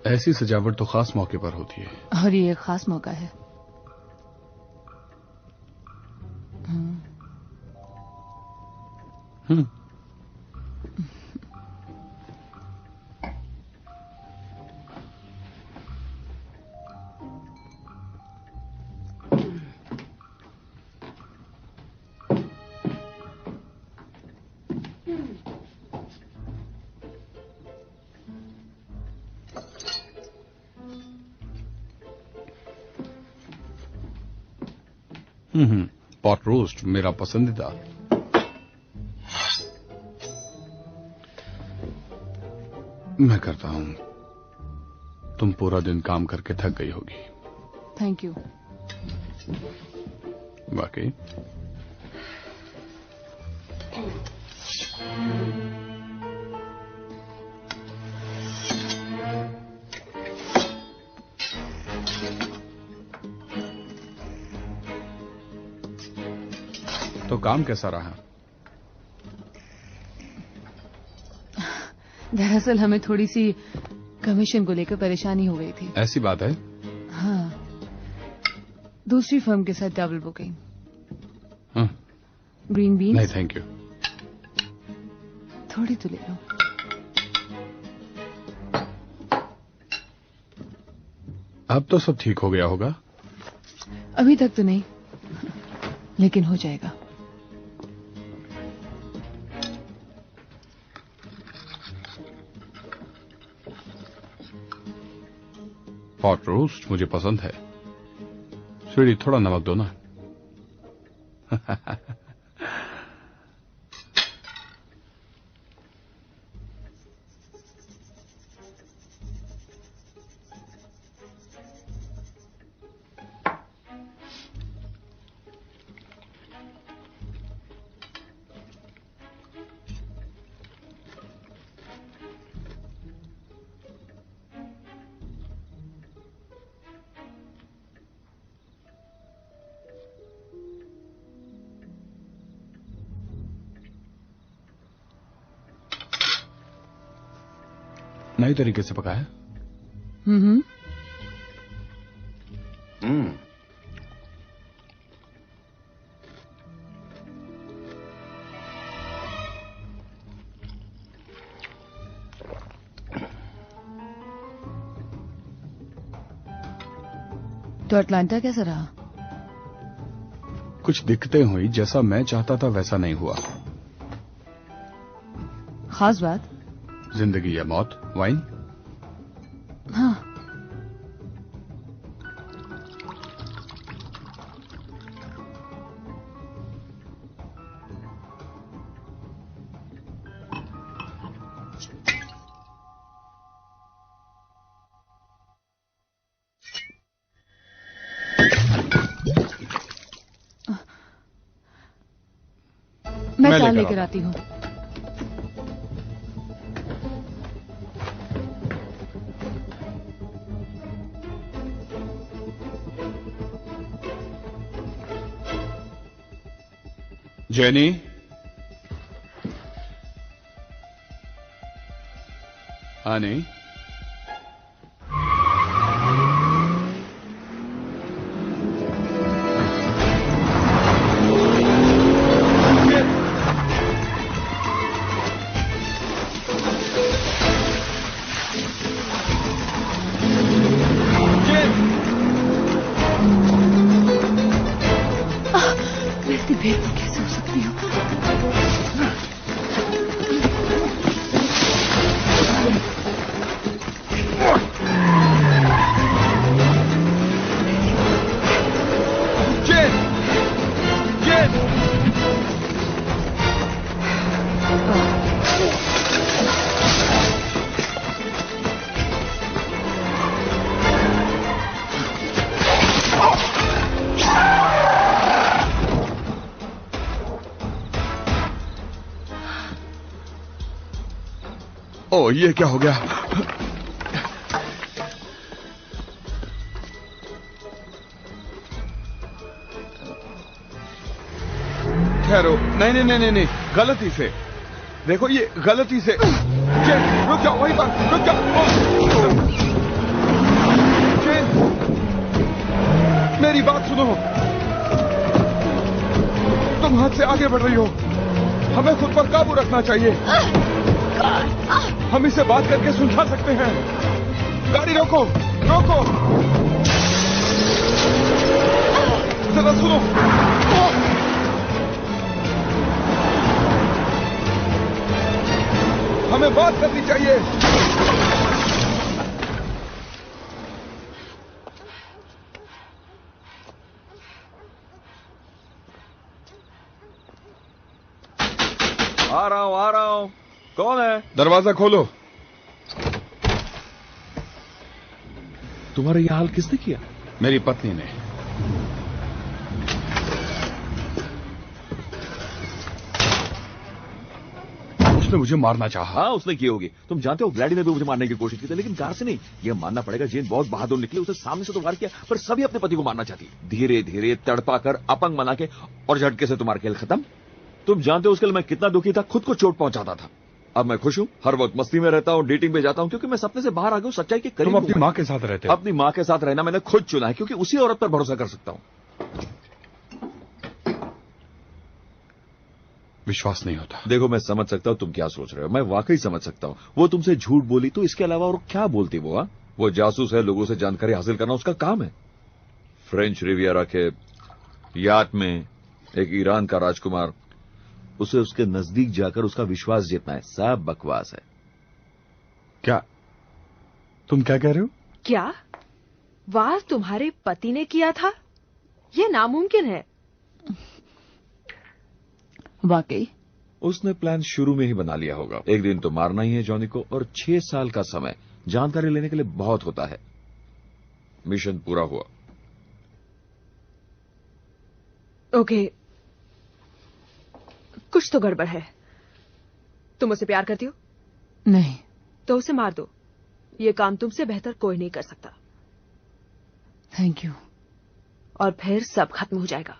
ऐसी सजावट तो खास मौके पर होती है। और ये एक खास मौका है। पॉट रोस्ट मेरा पसंदीदा। मैं करता हूं, तुम पूरा दिन काम करके थक गई होगी। Thank you. वाकई तो काम कैसा रहा? दरअसल हमें थोड़ी सी कमीशन को लेकर परेशानी हो गई थी। ऐसी बात है? हाँ, दूसरी फर्म के साथ डबल बुकिंग। Green beans? नहीं थैंक यू। थोड़ी तो ले लो। अब तो सब ठीक हो गया होगा? अभी तक तो नहीं, लेकिन हो जाएगा। पॉट रोस्ट मुझे पसंद है। स्वीटी थोड़ा नमक दो ना। नई तरीके से पकाया। तो अटलांटा कैसा रहा? कुछ दिक्कतें हुई, जैसा मैं चाहता था वैसा नहीं हुआ। खास बात? जिंदगी या मौत। वाइन? हाँ। मैं चाय लेकर आती हूँ। जेनी, हनी, मैं बेवकूफ कैसे हो सकती हूँ? ओ, ये क्या हो गया? ठहरो, नहीं नहीं नहीं नहीं, गलती से। देखो ये गलती से। रुक जाओ, वहीं पर रुक जाओ। मेरी बात सुनो, तुम हाथ से आगे बढ़ रही हो। हमें खुद पर काबू रखना चाहिए। हम इसे बात करके सुलझा सकते हैं। गाड़ी रोको, रोको। जरा सुनो। हमें बात करनी चाहिए। आ रहा हूँ। कौन है? दरवाजा खोलो। तुम्हारा यह हाल किसने किया? मेरी पत्नी ने। उसने मुझे मारना चाहा। हाँ, उसने की होगी। तुम जानते हो ग्लैडी ने भी मुझे मारने की कोशिश की थी, लेकिन कार से नहीं। यह मानना पड़ेगा जेन बहुत बहादुर निकली। उसे सामने से तो वार किया, पर सभी अपने पति को मारना चाहती। धीरे धीरे तड़पा कर, अपंग बना के और झटके से तुम्हारा खेल खत्म। तुम जानते हो उसके लिए मैं कितना दुखी था, खुद को चोट पहुंचाता था। अब मैं खुश हूं, हर वक्त मस्ती में रहता हूं, डेटिंग पे जाता हूं, क्योंकि मैं सपने से बाहर आ गया हूं, सच्चाई के करीब। तुम अपनी माँ के साथ रहते हो? अपनी माँ के साथ रहना मैंने खुद चुना है, क्योंकि उसी औरत पर भरोसा कर सकता हूं। विश्वास नहीं होता। देखो, मैं समझ सकता हूं तुम क्या सोच रहे हो, मैं वाकई समझ सकता हूं। वो तुमसे झूठ बोली तो इसके अलावा और क्या बोलती वो? हा? वो जासूस है, लोगों से जानकारी हासिल करना उसका काम है। फ्रेंच रिवियरा के याट में एक ईरान का राजकुमार, उसे उसके नजदीक जाकर उसका विश्वास जीतना है। सब बकवास है। क्या तुम क्या कह रहे हो? क्या वार तुम्हारे पति ने किया था? यह नामुमकिन है। वाकई उसने प्लान शुरू में ही बना लिया होगा। एक दिन तो मारना ही है जॉनी को, और 6 साल का समय जानकारी लेने के लिए बहुत होता है। मिशन पूरा हुआ। ओके, कुछ तो गड़बड़ है। तुम उसे प्यार करती हो? नहीं। तो उसे मार दो। ये काम तुमसे बेहतर कोई नहीं कर सकता। Thank you. और फिर सब खत्म हो जाएगा।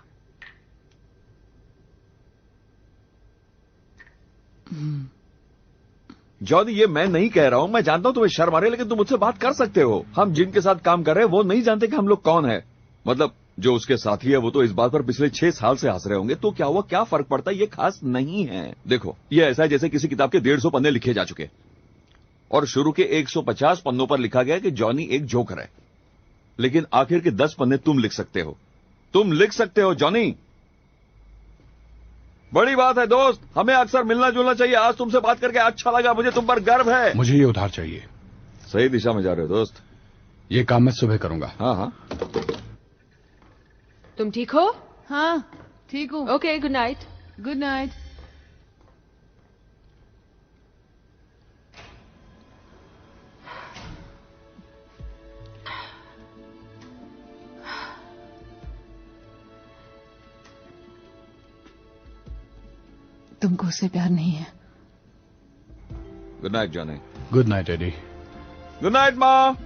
जॉनी, ये मैं नहीं कह रहा हूं। मैं जानता हूं तुम्हें शर्म आ रही है, लेकिन तुम मुझसे बात कर सकते हो। हम जिनके साथ काम कर रहे हैं वो नहीं जानते कि हम लोग कौन है। मतलब जो उसके साथी है वो तो इस बात पर पिछले 6 साल से हंस रहे होंगे। तो क्या हुआ, क्या फर्क पड़ता है? ये खास नहीं है। देखो, ये ऐसा है जैसे किसी किताब के 150 पन्ने लिखे जा चुके और शुरू के 150 पन्नों पर लिखा गया कि जॉनी एक जोकर है, लेकिन आखिर के 10 पन्ने तुम लिख सकते हो। तुम लिख सकते हो जॉनी। बड़ी बात है दोस्त, हमें अक्सर मिलना जुलना चाहिए। आज तुमसे बात करके अच्छा लगा, मुझे तुम पर गर्व है। मुझे ये उधार चाहिए। सही दिशा में जा रहे हो दोस्त। ये काम मैं सुबह करूंगा। हाँ। तुम ठीक हो? हाँ, ठीक हूँ। Okay, good night. Good night. तुमको उससे प्यार नहीं है। Good night Johnny. Good night Eddie. Good night माँ।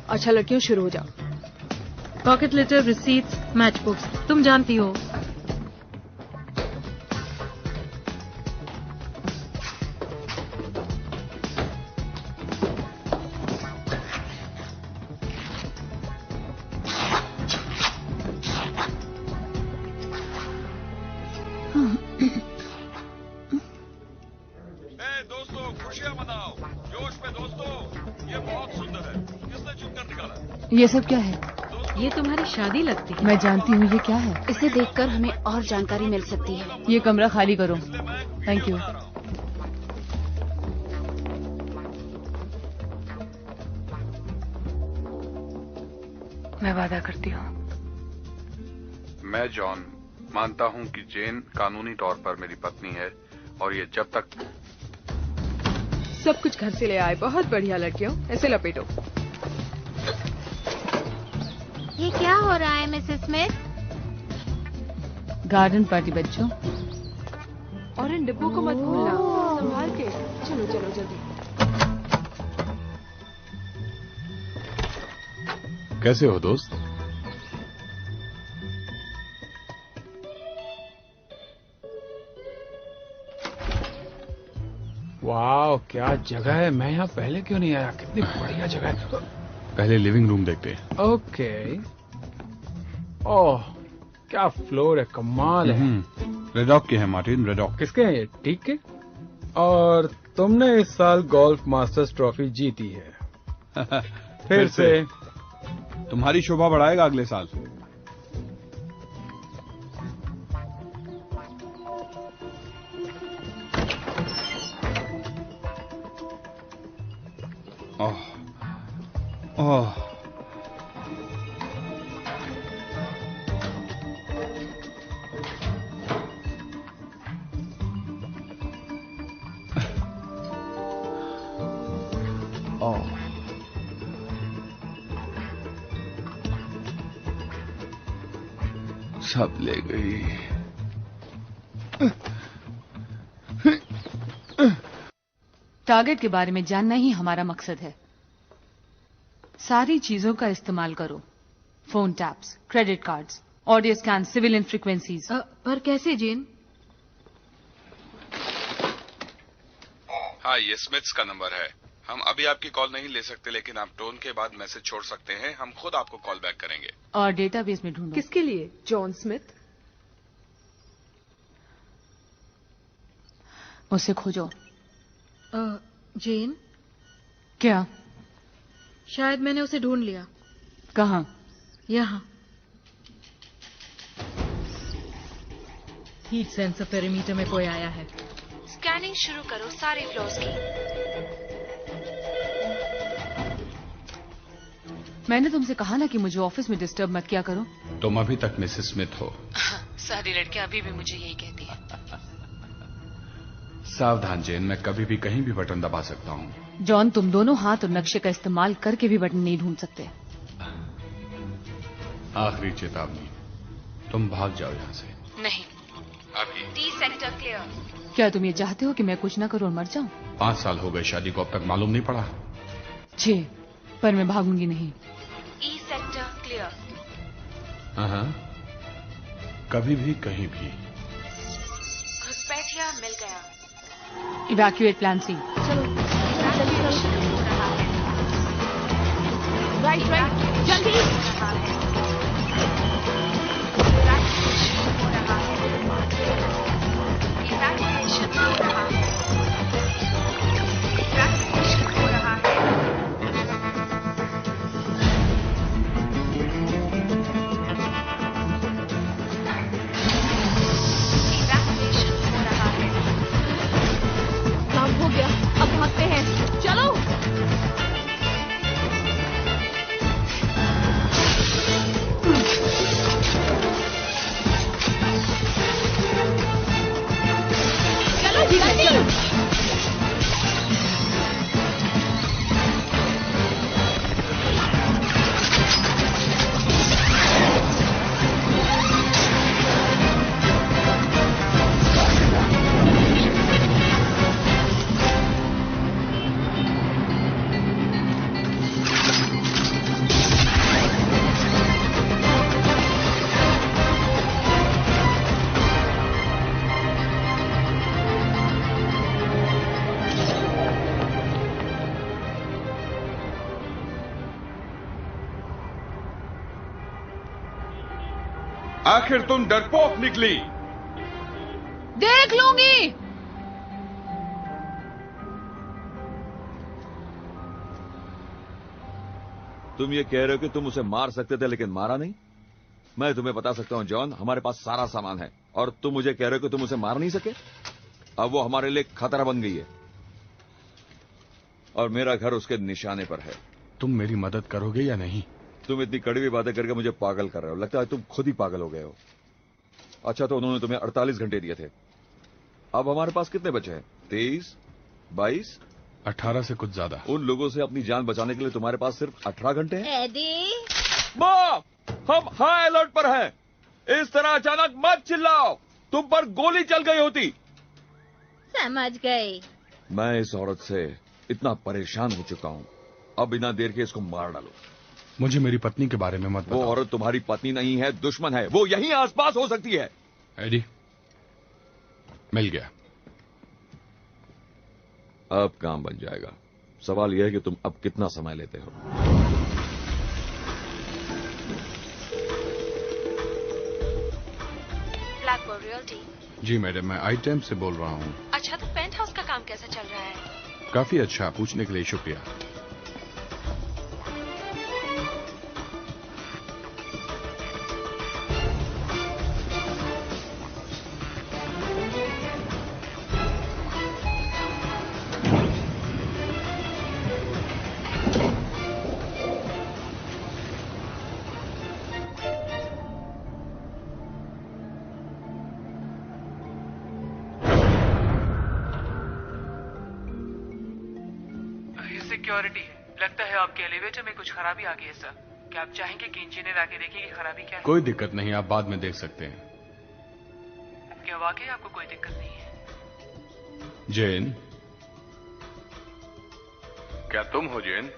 अच्छा लड़कियों, शुरू हो जाओ। Pocket letter, receipts, match books, तुम जानती हो। दोस्तों, खुशियां मनाओ, जोश में दोस्तों। ये बहुत सुंदर है। किसने चुनकर निकाला? ये सब क्या है? ये तुम्हारी शादी लगती है। मैं जानती हूँ। ये क्या है? इसे देखकर हमें और जानकारी मिल सकती है। ये कमरा खाली करो। Thank you. मैं वादा करती हूँ। मैं जॉन मानता हूँ कि जेन कानूनी तौर पर मेरी पत्नी है, और ये जब तक सब कुछ घर से ले आए। बहुत बढ़िया लड़कियों, ऐसे लपेटो। ये क्या हो रहा है मिसेस स्मिथ? गार्डन पार्टी बच्चों। और इन डिब्बों को मत भूलना, संभाल के। चलो चलो जल्दी। कैसे हो दोस्त? वाह, क्या जगह है। मैं यहाँ पहले क्यों नहीं आया? कितनी बढ़िया जगह है। पहले लिविंग रूम देखते हैं। ओके। ओह, क्या फ्लोर है, कमाल है। रेडॉक के हैं मार्टिन, रेडॉक। किसके हैं ये? ठीक है। और तुमने इस साल गोल्फ मास्टर्स ट्रॉफी जीती है। फिर से। तुम्हारी शोभा बढ़ाएगा अगले साल। ओह ओह, सब ले गई। टारगेट के बारे में जानना ही हमारा मकसद है। सारी चीजों का इस्तेमाल करो। Phone taps, credit cards, audio scan, civilian frequencies. पर कैसे जेन? हाँ, ये स्मिथ्स का नंबर है। हम अभी आपकी कॉल नहीं ले सकते, लेकिन आप टोन के बाद मैसेज छोड़ सकते हैं। हम खुद आपको कॉल बैक करेंगे। और डेटाबेस में ढूंढो। किसके लिए? John Smith? उसे खोजो। जेन, क्या? शायद मैंने उसे ढूंढ लिया। कहाँ? यहाँ। हीट सेंसर पेरीमीटर में कोई आया है। स्कैनिंग शुरू करो सारे फ्लोर्स की। मैंने तुमसे कहा ना कि मुझे ऑफिस में डिस्टर्ब मत किया करो। तुम अभी तक मिसेस स्मिथ हो। सारी लड़कियां अभी भी मुझे यही कहती हैं। सावधान जेन, मैं कभी भी कहीं भी बटन दबा सकता हूँ। जॉन, तुम दोनों हाथ और नक्शे का इस्तेमाल करके भी बटन नहीं ढूंढ सकते। आखिरी चेतावनी, तुम भाग जाओ यहाँ से। नहीं। अभी। D sector clear. क्या तुम ये चाहते हो कि मैं कुछ ना करूं और मर जाऊं? 5 साल हो गए शादी को, अब तक मालूम नहीं पड़ा। 6, पर मैं भागूंगी नहीं। E sector clear. हाँ, कभी भी कहीं भी। घुसपैठिया मिल गया। Evacuate plan C. चलो राइट, जल्दी। काम हो गया, अब भागते हैं। चलो। चलो जल्दी। आखिर तुम डरपोक निकली। देख लूंगी। तुम ये कह रहे हो कि तुम उसे मार सकते थे लेकिन मारा नहीं? मैं तुम्हें बता सकता हूं जॉन, हमारे पास सारा सामान है और तुम मुझे कह रहे हो कि तुम उसे मार नहीं सके। अब वो हमारे लिए खतरा बन गई है और मेरा घर उसके निशाने पर है। तुम मेरी मदद करोगे या नहीं? तुम इतनी कड़वी बातें करके मुझे पागल कर रहे हो। लगता है तुम खुद ही पागल हो गए हो। अच्छा, तो उन्होंने तुम्हें 48 घंटे दिए थे। अब हमारे पास कितने बचे हैं? 23, 22, 18 से कुछ ज्यादा। उन लोगों से अपनी जान बचाने के लिए तुम्हारे पास सिर्फ 18 घंटे हैं। एडी, माँ, हम हाई अलर्ट पर हैं। इस तरह अचानक मत चिल्लाओ, तुम पर गोली चल गई होती। समझ गई। मैं इस औरत से इतना परेशान हो चुका हूं, अब बिना देर के इसको मार डालो। मुझे मेरी पत्नी के बारे में मत बताओ। वो औरत तुम्हारी पत्नी नहीं है, दुश्मन है। वो यहीं आसपास हो सकती है। एडी, मिल गया। अब काम बन जाएगा। सवाल यह है कि तुम अब कितना समय लेते हो। Blackbird realty. जी मैडम, मैं आइटम से बोल रहा हूँ। अच्छा, तो पेंट हाउस का काम कैसा चल रहा है? काफी अच्छा, पूछने के लिए शुक्रिया। सिक्योरिटी है। लगता है आपके एलिवेटर में कुछ खराबी आ गई है सर। क्या आप चाहेंगे कि इंजीनियर आके देखे कि खराबी क्या है? कोई दिक्कत नहीं, आप बाद में देख सकते हैं। क्या वाकई आपको कोई दिक्कत नहीं है? जेन, क्या तुम हो जेन?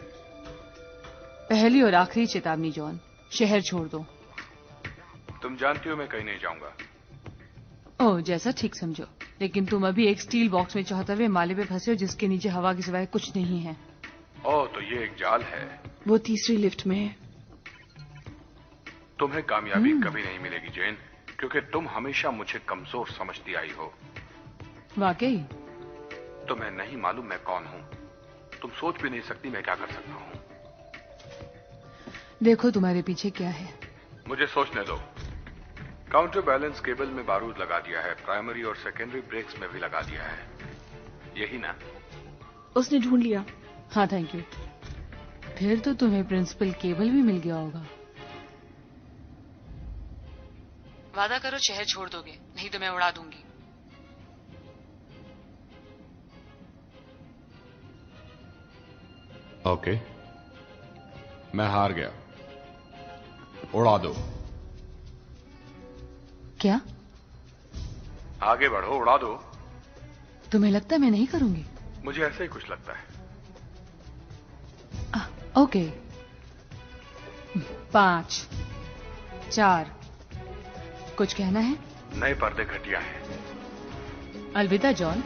पहली और आखिरी चेतावनी जॉन, शहर छोड़ दो। तुम जानती हो मैं कहीं नहीं जाऊंगा। ओह, जैसा ठीक समझो। लेकिन तुम अभी एक स्टील बॉक्स में 74वें माले पे फंसे हो जिसके नीचे हवा के सिवाय कुछ नहीं है। ओह, तो ये एक जाल है। वो तीसरी लिफ्ट में है। तुम्हें कामयाबी कभी नहीं मिलेगी जेन, क्योंकि तुम हमेशा मुझे कमजोर समझती आई हो। वाकई? तुम्हें नहीं मालूम मैं कौन हूँ। तुम सोच भी नहीं सकती मैं क्या कर सकता हूँ। देखो तुम्हारे पीछे क्या है। मुझे सोचने दो। काउंटर बैलेंस केबल में बारूद लगा दिया है, प्राइमरी और सेकेंडरी ब्रेक्स में भी लगा दिया है। यही ना? उसने ढूंढ लिया। हाँ, थैंक यू। फिर तो तुम्हें प्रिंसिपल केबल भी मिल गया होगा। वादा करो शहर छोड़ दोगे, नहीं तो मैं उड़ा दूंगी। ओके, मैं हार गया। उड़ा दो। क्या? आगे बढ़ो, उड़ा दो। तुम्हें लगता है मैं नहीं करूंगी? मुझे ऐसा ही कुछ लगता है। ओके। 5, 4। कुछ कहना है? नए पर्दे घटिया हैं। अलविदा जॉन।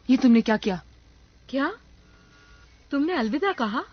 ये तुमने क्या किया? क्या? तुमने अलविदा कहा?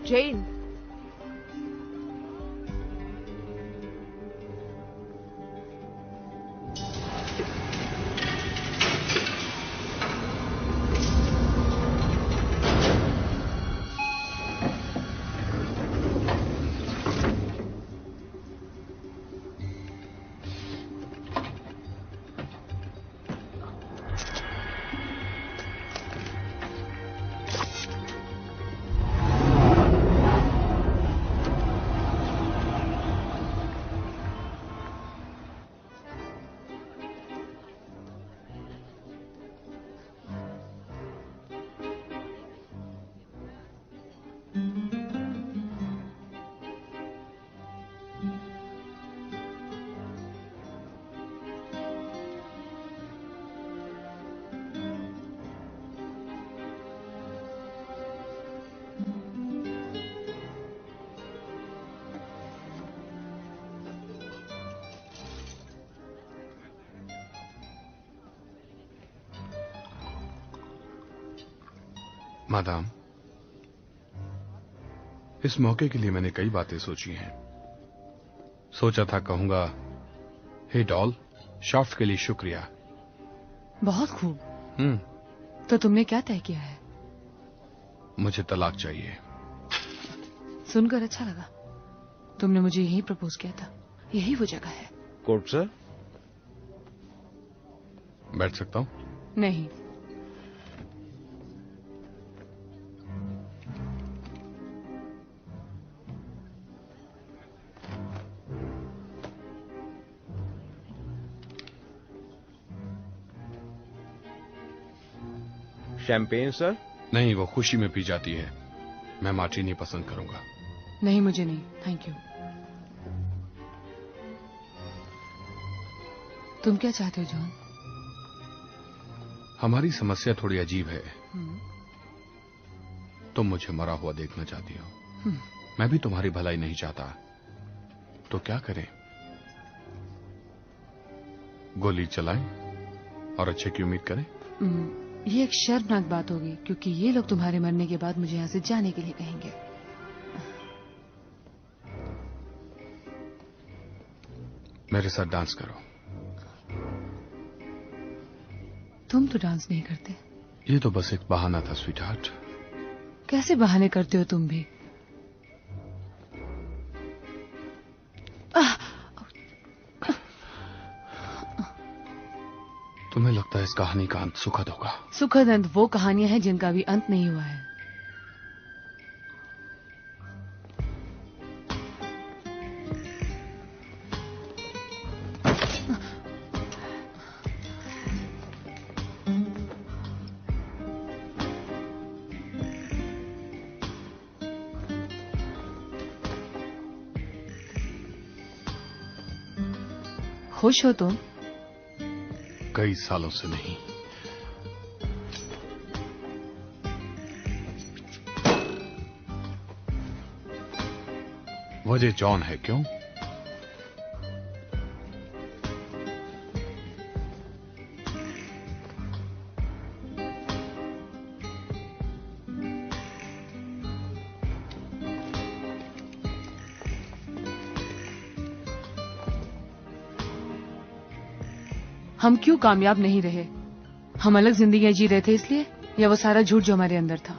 जेन, मादाम, इस मौके के लिए मैंने कई बातें सोची हैं। सोचा था कहूंगा, हे डॉल, शाफ्ट के लिए शुक्रिया। बहुत खूब। तो तुमने क्या तय किया है? मुझे तलाक चाहिए। सुनकर अच्छा लगा। तुमने मुझे यही प्रपोज किया था। यही वो जगह है। कोर्ट सर, बैठ सकता हूं? नहीं। Champagne sir? नहीं, वो खुशी में पी जाती है। मैं मार्टिनी पसंद करूंगा। नहीं, मुझे नहीं, थैंक यू। तुम क्या चाहते हो जॉन? हमारी समस्या थोड़ी अजीब है। तुम मुझे मरा हुआ देखना चाहती हो। मैं भी तुम्हारी भलाई नहीं चाहता। तो क्या करें? गोली चलाएं और अच्छे की उम्मीद करें? ये एक शर्मनाक बात होगी, क्योंकि ये लोग तुम्हारे मरने के बाद मुझे यहां से जाने के लिए कहेंगे। मेरे साथ डांस करो। तुम तो डांस नहीं करते। ये तो बस एक बहाना था स्वीट हार्ट। कैसे बहाने करते हो तुम भी? तुम्हें लगता है इस कहानी का अंत सुखद होगा? सुखद अंत वो कहानियां हैं जिनका भी अंत नहीं हुआ है। खुश हो तुम? कई सालों से नहीं। वजह जॉन है। क्यों? हम क्यों कामयाब नहीं रहे? हम अलग जिंदगियां जी रहे थे इसलिए, या वो सारा झूठ जो हमारे अंदर था?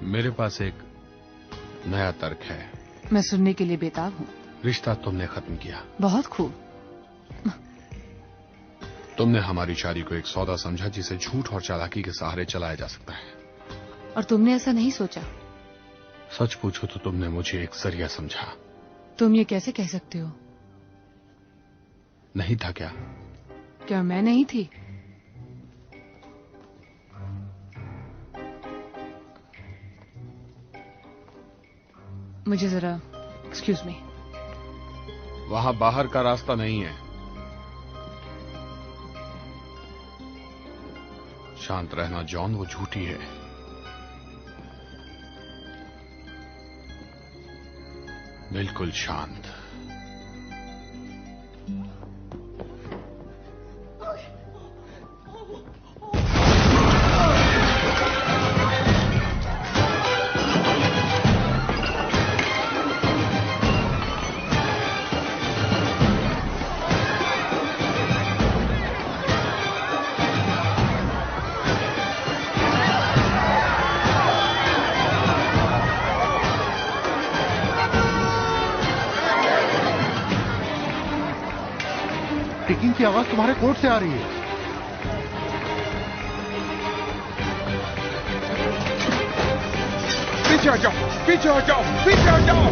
मेरे पास एक नया तर्क है। मैं सुनने के लिए बेताब हूँ। रिश्ता तुमने खत्म किया। बहुत खूब। तुमने हमारी शादी को एक सौदा समझा जिसे झूठ और चालाकी के सहारे चलाया जा सकता है। और तुमने ऐसा नहीं सोचा? सच पूछो तो तुमने मुझे एक जरिया समझा। तुम ये कैसे कह सकते हो? नहीं था क्या? क्या मैं नहीं थी? मुझे जरा एक्सक्यूज मी। वहां बाहर का रास्ता नहीं है। शांत रहना जॉन, वो झूठी है। बिल्कुल शांत। टिकिंग की आवाज तुम्हारे कोर्ट से आ रही है। पीछे आ जाओ, पीछे आ जाओ, पीछे आ जाओ।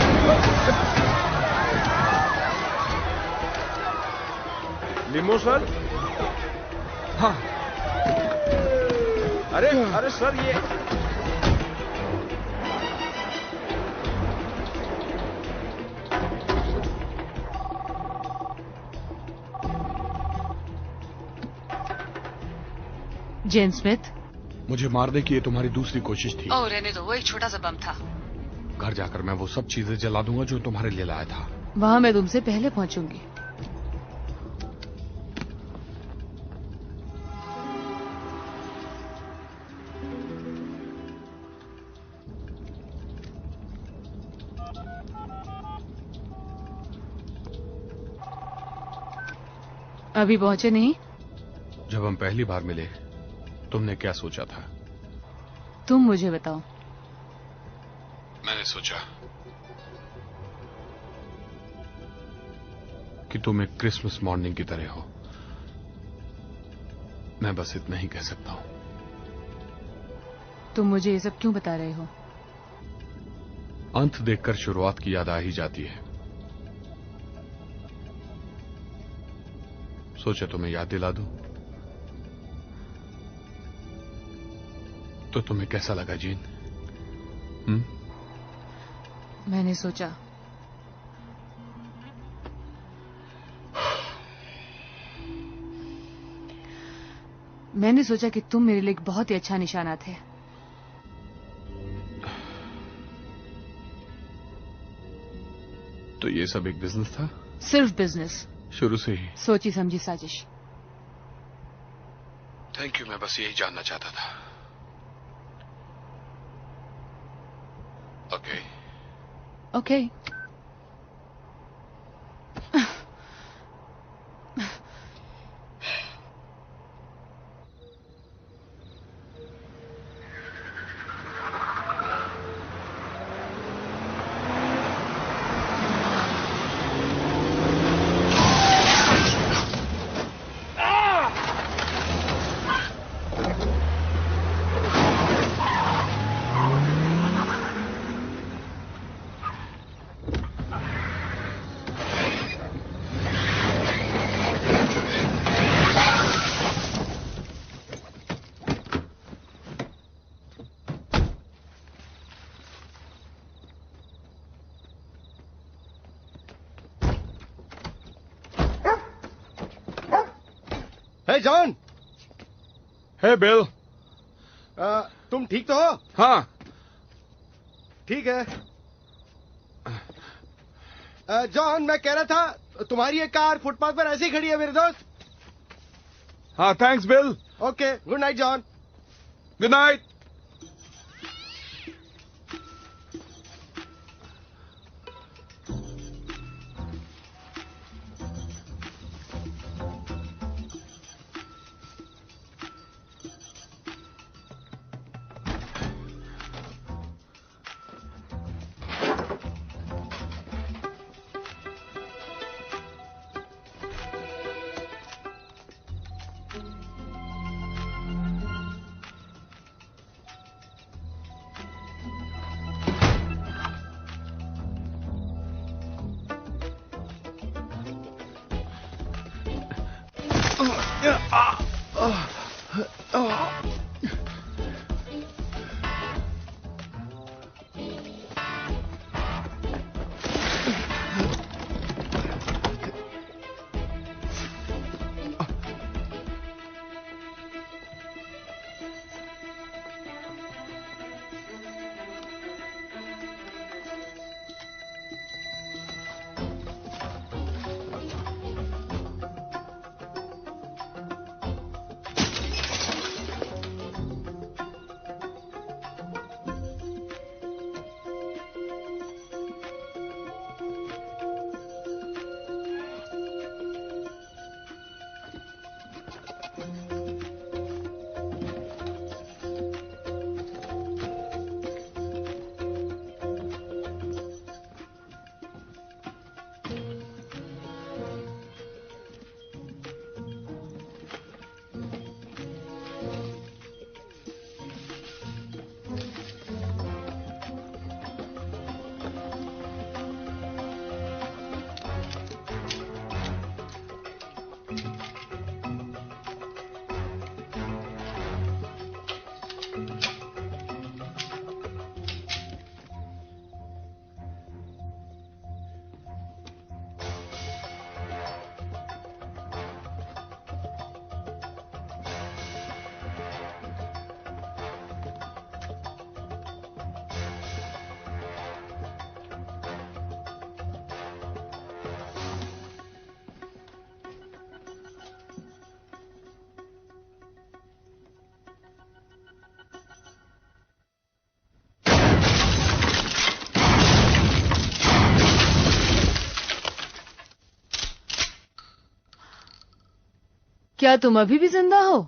Limo sir? हाँ। अरे अरे सर, ये जेन स्मिथ। मुझे मारने की ये तुम्हारी दूसरी कोशिश थी। ओह रहने दो, वो एक छोटा सा बम था। घर जाकर मैं वो सब चीजें जला दूंगा जो तुम्हारे लिए लाया था। वहां मैं तुमसे पहले पहुंचूंगी। अभी पहुंचे नहीं? जब हम पहली बार मिले तुमने क्या सोचा था? तुम मुझे बताओ। मैंने सोचा कि तुम एक क्रिसमस मॉर्निंग की तरह हो। मैं बस इतना ही कह सकता हूं। तुम मुझे ये सब क्यों बता रहे हो? अंत देखकर शुरुआत की याद आ ही जाती है। सोचा तुम्हें याद दिला दूं। तो तुम्हें कैसा लगा जीन? मैंने सोचा कि तुम मेरे लिए एक बहुत ही अच्छा निशाना थे। तो ये सब एक बिजनेस था? सिर्फ बिजनेस, शुरू से ही सोची समझी साजिश। थैंक यू, मैं बस यही जानना चाहता था। Okay okay. Hey John. Hey Bill. तुम ठीक तो हो? हाँ ठीक है। जॉन, मैं कह रहा था तुम्हारी ये कार फुटपाथ पर ऐसे ही खड़ी है मेरे दोस्त। हाँ thanks bill. Okay, good night John. Good night. क्या तुम अभी भी जिंदा हो?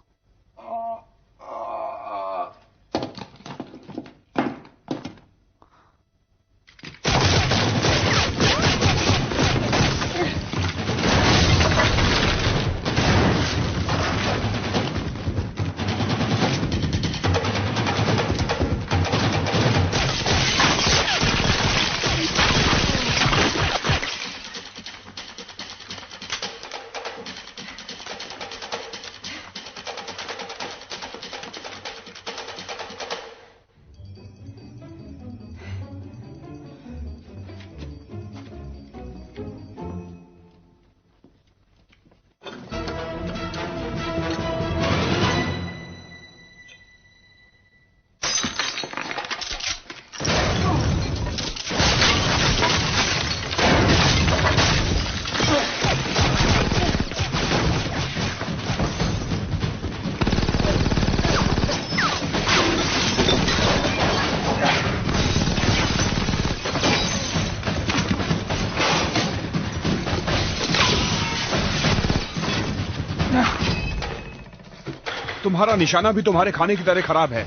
तुम्हारा निशाना भी तुम्हारे खाने की तरह खराब है।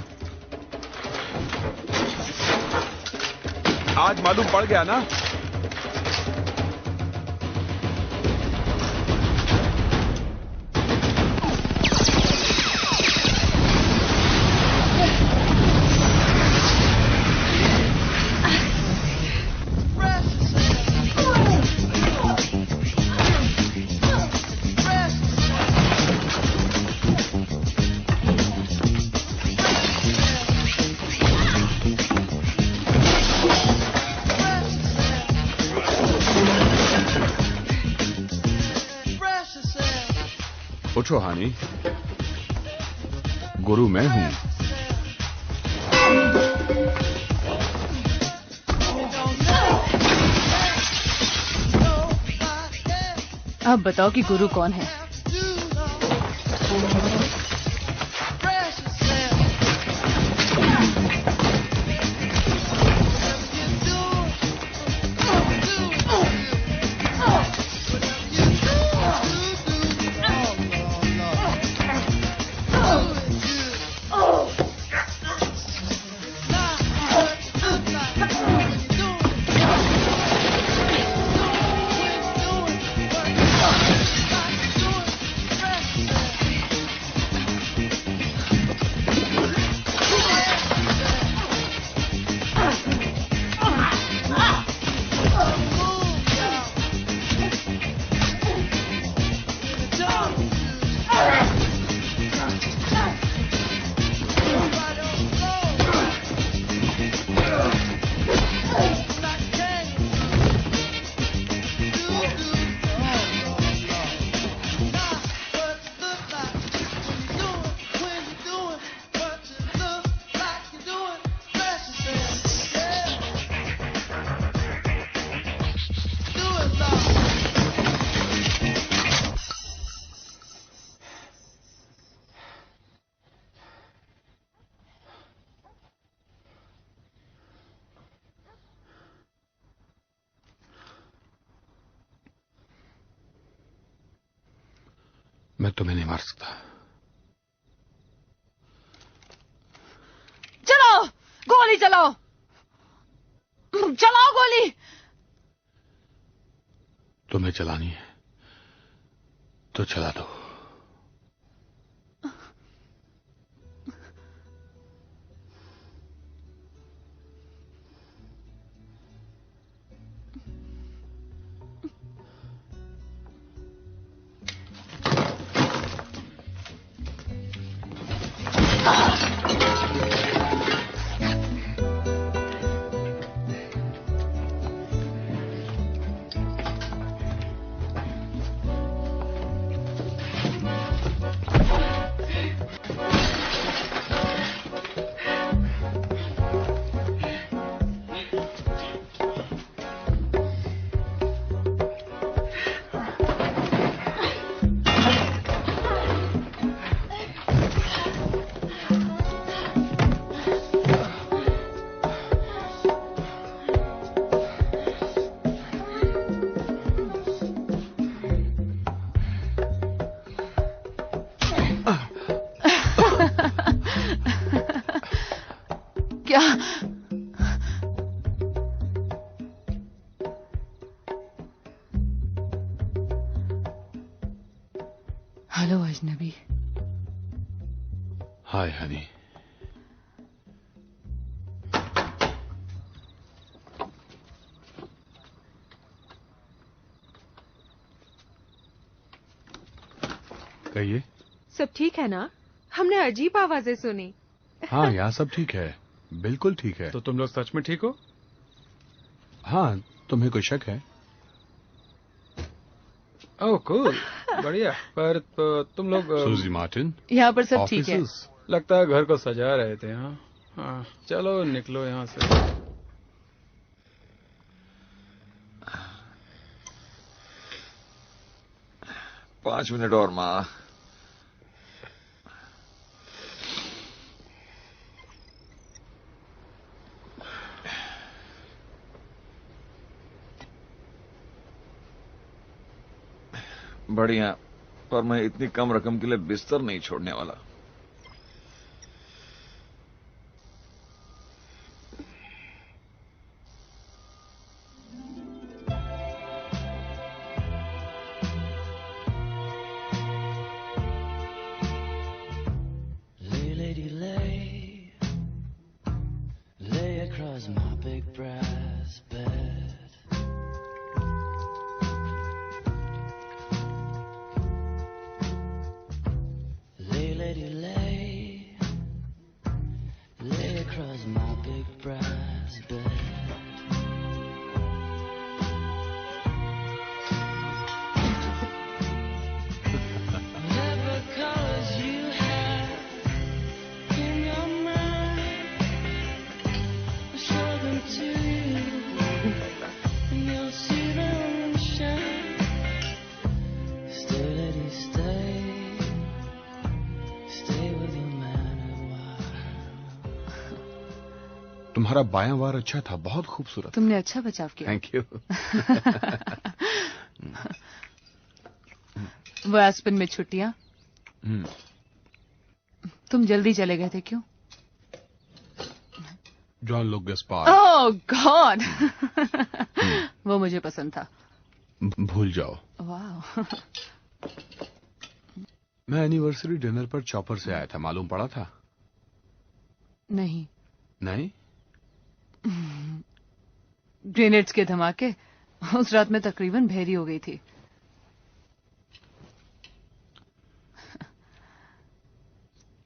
आज मालूम पड़ गया ना? उठो हानि, गुरु मैं हूं। अब बताओ कि गुरु कौन है? मैं तुम्हें नहीं मार सकता। चलो गोली चलाओ, चलाओ गोली। तुम्हें चलानी है तो चला दो। क्या? हेलो अजनबी। हाय हनी। कहिए। सब ठीक है ना? हमने अजीब आवाजें सुनी। हाँ, यहाँ सब ठीक है, बिल्कुल ठीक है। तो तुम लोग सच में ठीक हो? हाँ, तुम्हें कोई शक है? ओह कूल, बढ़िया। पर तो तुम लोग सूजी मार्टिन, यहाँ पर सब ठीक है। लगता है घर को सजा रहे थे। हाँ, चलो निकलो यहाँ से। 5 मिनट और माँ। बढ़िया, पर मैं इतनी कम रकम के लिए बिस्तर नहीं छोड़ने वाला। across my big brass bed. Lay, lady, lay, lay across my big brass bed. Whatever colors you have in your mind, I'll show them to you, and you'll see them shine. Stay, lady, stay, stay with your man a while. तुम्हारा बायां वार अच्छा था, बहुत खूबसूरत। तुमने अच्छा बचाव किया। Thank you. वो एस्पेन में छुट्टियां, तुम जल्दी चले गए थे, क्यों? John Luc Gaspard. Oh God, वो मुझे पसंद था। भूल जाओ। वाह। मैं एनिवर्सरी डिनर पर चॉपर से आया था, मालूम पड़ा था? नहीं। नहीं? ग्रेनेड्स के धमाके, उस रात में तकरीबन भेरी हो गई थी।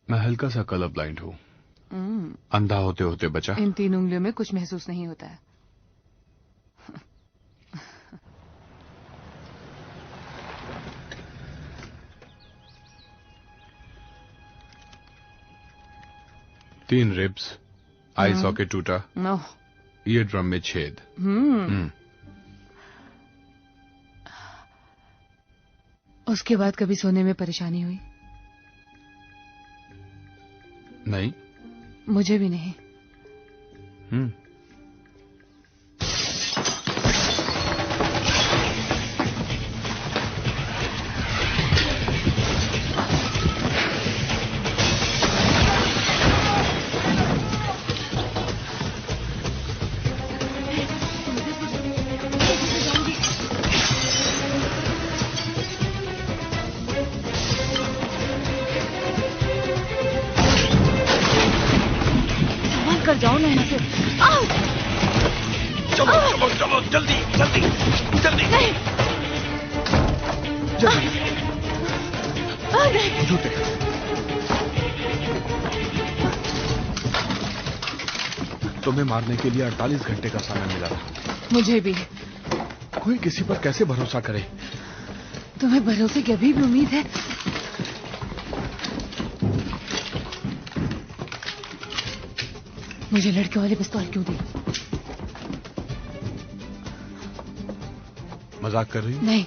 मैं हल्का सा कलर ब्लाइंड हूं, अंधा होते होते बचा। इन 3 उंगलियों में कुछ महसूस नहीं होता है। तीन रिब्स, आई सॉकेट टूटा, ईयर ड्रम में छेद। उसके बाद कभी सोने में परेशानी हुई? नहीं। मुझे भी नहीं। कर जाओ ना यहाँ से। चलो चलो चलो जल्दी जल्दी जल्दी। नहीं। जल्दी। नहीं। जूते। तुम्हें मारने के लिए 48 घंटे का समय मिला था। मुझे भी। कोई किसी पर कैसे भरोसा करे? तुम्हें भरोसे की अभी भी उम्मीद है? मुझे लड़के वाली पिस्तौल क्यों दी? मजाक कर रही हो? नहीं।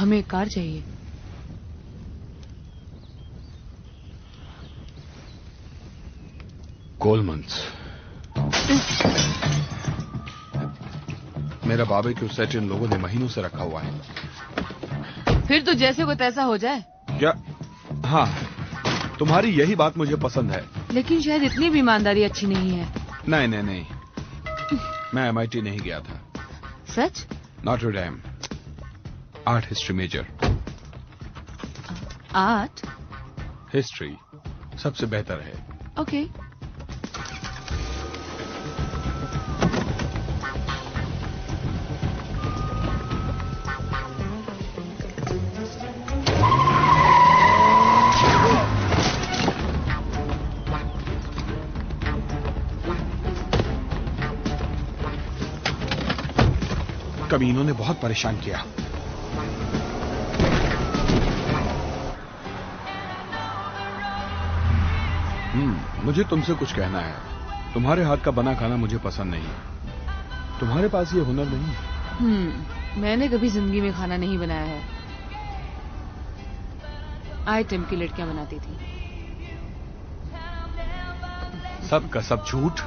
हमें एक कार चाहिए। कोलमन्स। मेरा बारबेक्यू सेट इन लोगों ने महीनों से रखा हुआ है। फिर तो जैसे को तैसा हो जाए। क्या? हाँ, तुम्हारी यही बात मुझे पसंद है। लेकिन शायद इतनी भी ईमानदारी अच्छी नहीं है। नहीं नहीं नहीं, मैं MIT नहीं गया था। सच? Notre Dame, art history major. Art history सबसे बेहतर है। ओके। कमीनों ने बहुत परेशान किया। मुझे तुमसे कुछ कहना है। तुम्हारे हाथ का बना खाना मुझे पसंद नहीं है। तुम्हारे पास ये हुनर नहीं है। मैंने कभी जिंदगी में खाना नहीं बनाया है। आइटम की लड़कियां बनाती थी। सब का सब झूठ।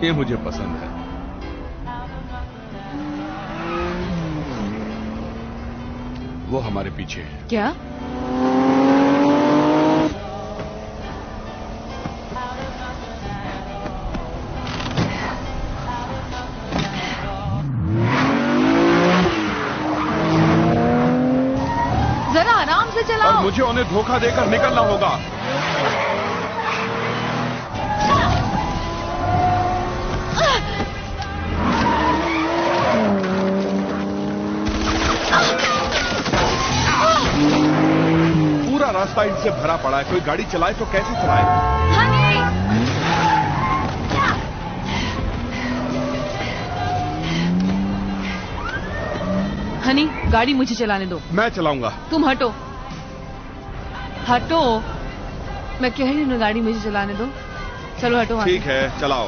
ये मुझे पसंद है। वो हमारे पीछे है। क्या? जरा आराम से चलाओ। और मुझे उन्हें धोखा देकर निकलना होगा। पूरा रास्ता इनसे भरा पड़ा है। कोई गाड़ी चलाए तो कैसे चलाए? हनी, गाड़ी मुझे चलाने दो। मैं चलाऊंगा। तुम हटो। हटो, मैं कह रही हूँ गाड़ी मुझे चलाने दो। चलो हटो। ठीक है, चलाओ।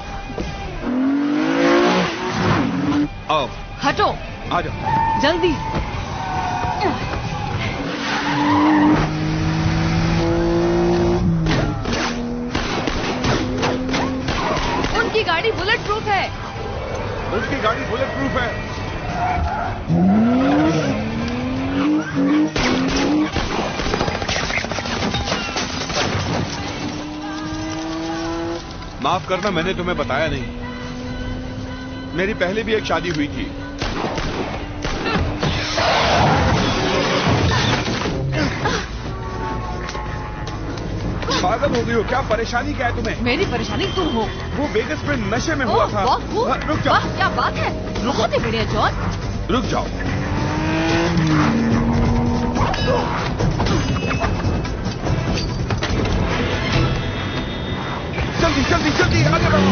आओ। हटो। आ जाओ। जल्दी। उनकी गाड़ी बुलेट प्रूफ है। उनकी गाड़ी बुलेट प्रूफ है। माफ करना, मैंने तुम्हें बताया नहीं। मेरी पहले भी एक शादी हुई थी। पागल हो गई हो क्या? परेशानी क्या है तुम्हें? मेरी परेशानी तुम हो। वो वेगस में नशे में हुआ था। रुक जाओ। क्या बात है? बहुत ही बढ़िया जॉन। रुक जाओ। जल्दी जल्दी जल्दी आगे बढ़ो।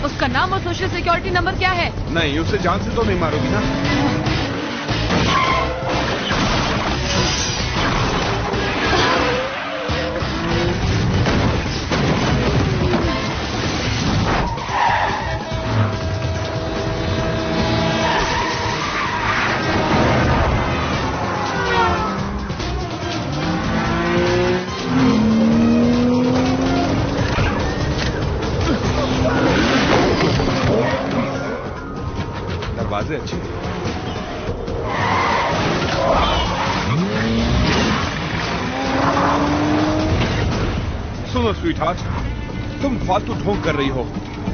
उसका नाम और सोशल सिक्योरिटी नंबर क्या है? नहीं, उसे जान से तो नहीं मारोगी ना? दरवाजे अच्छे। सुनो स्वीटहार्ट, तुम फालतू ढोंग कर रही हो।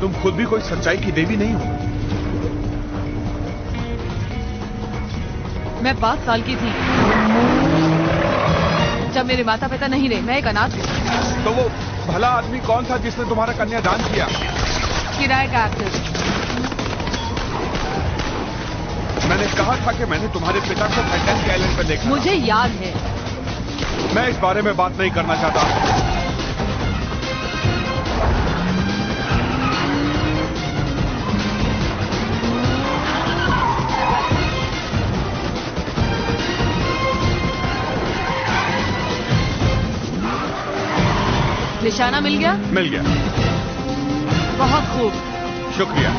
तुम खुद भी कोई सच्चाई की देवी नहीं हो। मैं 5 साल की थी जब मेरे माता पिता नहीं रहे। मैं एक अनाथ हूँ। तो वो भला आदमी कौन था जिसने तुम्हारा कन्यादान किया? किराए का एक्टर। मैंने कहा था कि मैंने तुम्हारे पिता को टाइटैनिक आइलैंड पर देखा। मुझे याद है। मैं इस बारे में बात नहीं करना चाहता। निशाना मिल गया? मिल गया। बहुत खूब। शुक्रिया।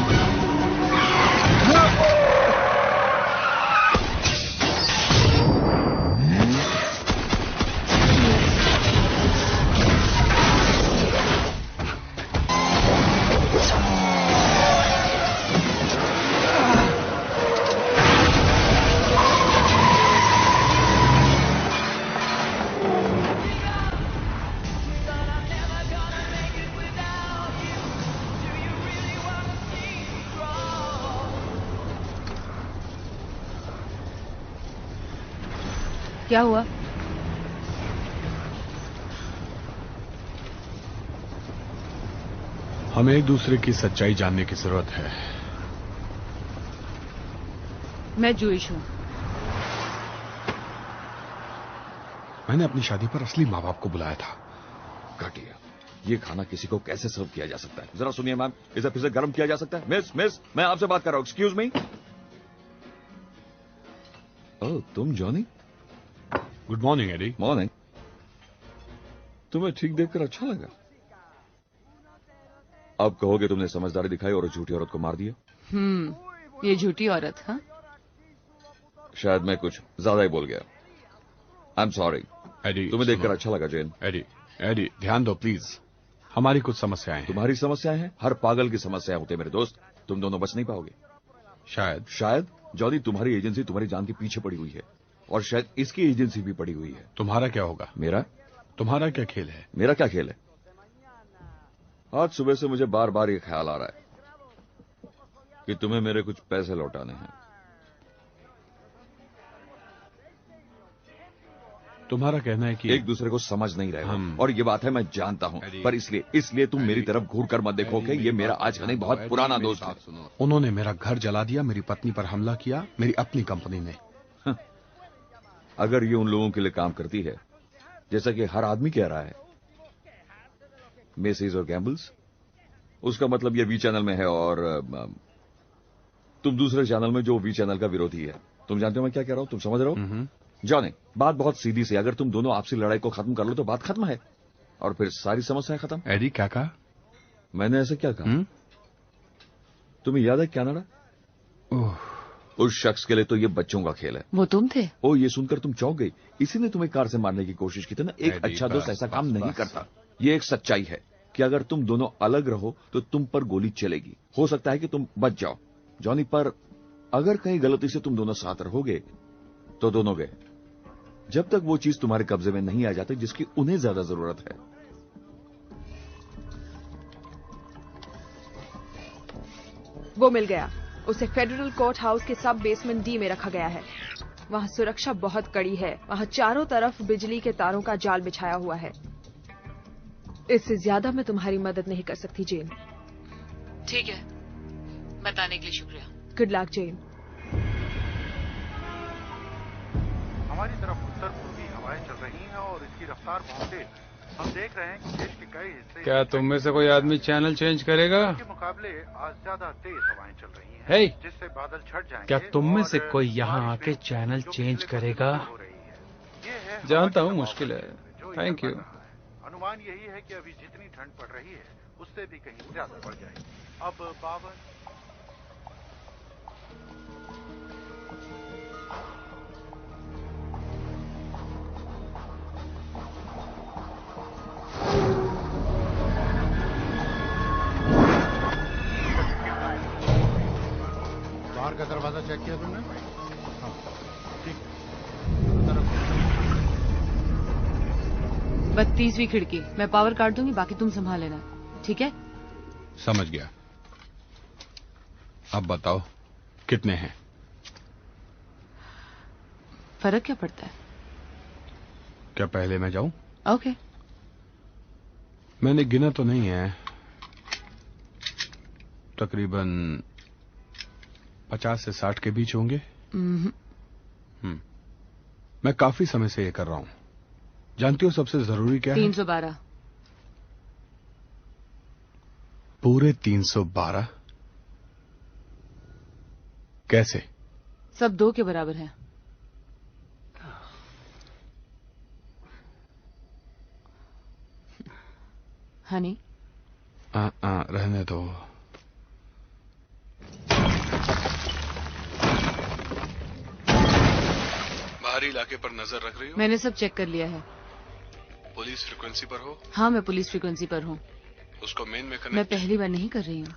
क्या हुआ? हमें एक दूसरे की सच्चाई जानने की जरूरत है। मैं जूइश हूं। मैंने अपनी शादी पर असली माँ बाप को बुलाया था। घटिया, ये खाना किसी को कैसे सर्व किया जा सकता है? जरा सुनिए मैम, इसे फिर से गर्म किया जा सकता है? मिस, मैं आपसे बात कर रहा हूं। Excuse me. ओह, तुम Johnny? Good morning Eddie. Morning. तुम्हें ठीक देखकर अच्छा लगा। अब कहोगे तुमने समझदारी दिखाई और उस झूठी औरत को मार दिया। ये झूठी औरत? हाँ, शायद मैं कुछ ज्यादा ही बोल गया। I am sorry. एडी, तुम्हें देखकर अच्छा लगा जेन। एडी ध्यान दो प्लीज, हमारी कुछ समस्याएं हैं। तुम्हारी समस्याएं हैं? हर पागल की समस्याएं होती है मेरे दोस्त। तुम दोनों बच नहीं पाओगे। शायद जॉनी, तुम्हारी एजेंसी तुम्हारी जान के पीछे पड़ी हुई है और शायद इसकी एजेंसी भी पड़ी हुई है। तुम्हारा क्या होगा? मेरा? तुम्हारा क्या खेल है? मेरा क्या खेल है? आज सुबह से मुझे बार बार ये ख्याल आ रहा है कि तुम्हें मेरे कुछ पैसे लौटाने हैं। तुम्हारा कहना है कि एक दूसरे को समझ नहीं रहे हो और ये बात है मैं जानता हूं, पर इसलिए तुम मेरी तरफ घूर कर मत देखो कि ये मेरा आज का नहीं बहुत पुराना दोस्त है। उन्होंने मेरा घर जला दिया, मेरी पत्नी पर हमला किया, मेरी अपनी कंपनी ने। अगर ये उन लोगों के लिए काम करती है जैसा कि हर आदमी कह रहा है, मेसीज और गैम्बल्स, उसका मतलब ये वी चैनल में है और तुम दूसरे चैनल में जो वी चैनल का विरोधी है। तुम जानते हो मैं क्या कह रहा हूं? तुम समझ रहे हो? जॉनी, बात बहुत सीधी सी, अगर तुम दोनों आपसी लड़ाई को खत्म कर लो तो बात खत्म है और फिर सारी समस्याएं खत्म। एडी, क्या कहा? मैंने ऐसे क्या कहा? तुम्हें याद है कनाडा? उस शख्स के लिए तो ये बच्चों का खेल है। वो तुम थे? ओ, ये सुनकर तुम चौंक गई। इसी ने तुम्हें कार से मारने की कोशिश की थी ना। एक अच्छा दोस्त ऐसा काम नहीं करता। ये एक सच्चाई है कि अगर तुम दोनों अलग रहो तो तुम पर गोली चलेगी। हो सकता है कि तुम बच जाओ जॉनी, पर अगर कहीं गलती से तुम दोनों साथ रहोगे तो दोनों गए, जब तक वो चीज तुम्हारे कब्जे में नहीं आ जाती जिसकी उन्हें ज्यादा जरूरत है। वो मिल गया। उसे फेडरल कोर्ट हाउस के सब बेसमेंट डी में रखा गया है। वहां सुरक्षा बहुत कड़ी है। वहां चारों तरफ बिजली के तारों का जाल बिछाया हुआ है। इससे ज्यादा मैं तुम्हारी मदद नहीं कर सकती जेन। ठीक है, बताने के लिए शुक्रिया। गुड लक जेन। हमारी तरफ उत्तर पूर्वी हवाएं चल रही हैं और इसकी रफ्तार बहुत तेज। हम देख रहे हैं कि देश के कई हिस्से। क्या तुम में से कोई आदमी चैनल चेंज करेगा? के मुकाबले आज ज्यादा तेज हवाएं चल रही हैं, hey, जिससे बादल छट जाएंगे। क्या तुम में से कोई यहाँ आके चैनल चेंज करेगा? जानता हूँ मुश्किल है। Thank you. अनुमान यही है कि अभी जितनी ठंड पड़ रही है उससे भी कहीं ज्यादा बढ़ जाएगी। अब 52 बाहर का दरवाजा चेक किया तुमने? हाँ, ठीक। 32वीं खिड़की। मैं पावर काट दूंगी, बाकी तुम संभाल लेना, ठीक है? समझ गया। अब बताओ कितने हैं? फर्क क्या पड़ता है? क्या पहले मैं जाऊं? ओके। मैंने गिना तो नहीं है, तकरीबन 50 से 60 के बीच होंगे। मैं काफी समय से ये कर रहा हूं। जानती हो सबसे जरूरी क्या है? 312। पूरे 312? कैसे? सब 2 के बराबर है। हनी? रहने दो। बाहरी इलाके पर नजर रख रही हो? मैंने सब चेक कर लिया है। पुलिस फ्रीक्वेंसी पर हो? हाँ, मैं पुलिस फ्रीक्वेंसी पर हूँ। उसको मेन में कनेक्ट। मैं पहली बार नहीं कर रही हूँ।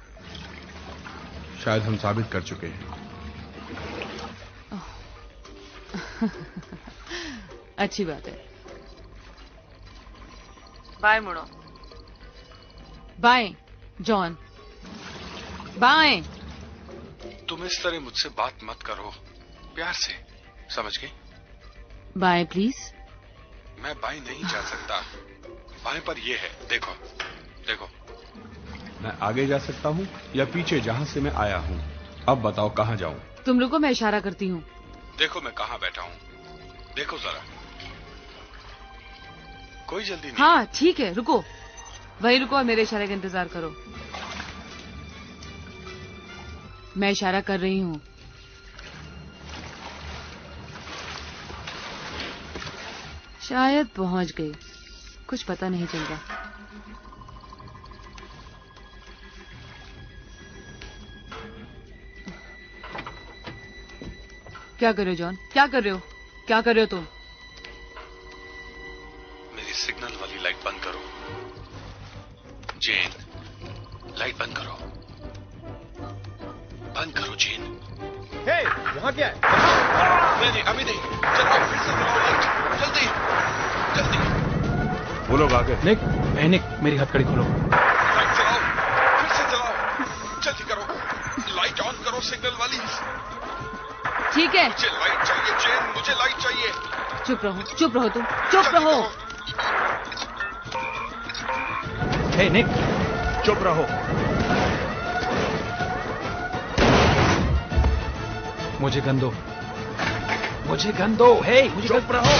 शायद हम साबित कर चुके हैं। अच्छी बात है। बाएं मुड़ो। बाएं, जॉन। बाएं। तुम इस तरह मुझसे बात मत करो, प्यार से, समझ गई? बाएं प्लीज। मैं बाएं नहीं जा सकता। बाएं पर ये है, देखो देखो। मैं आगे जा सकता हूँ या पीछे जहाँ से मैं आया हूँ? अब बताओ कहाँ जाऊँ? तुम रुको, मैं इशारा करती हूँ। देखो मैं कहाँ बैठा हूँ, देखो जरा। कोई जल्दी नहीं। हाँ ठीक है, रुको, वही रुको और मेरे इशारे का इंतजार करो। मैं इशारा कर रही हूँ। शायद पहुंच गई, कुछ पता नहीं चल रहा। क्या कर रहे हो जॉन? क्या कर रहे हो? क्या कर रहे हो तुम? मेरी सिग्नल वाली लाइट बंद करो। जेन, लाइट बंद करो। बंद करो जेन। हे, वहाँ क्या है? नहीं, अभी नहीं। चलाओ, फिर से चलाओ लाइट। जल्दी, जल्दी। वो लोग आ गए। निक, मेरी हथकड़ी खोलो। लाइट चलाओ, फिर से चलाओ। जल्दी करो, लाइट ऑन करो सिग्नल वाली। ठीक है। मुझे लाइट चाहिए जेन, मुझे लाइट चाहिए। चुप रहो, चुप रहो तुम, चुप रहो। हे निक, चुप रहो। मुझे गन दो, मुझे गन दो। हे, मुझे चुप रहो।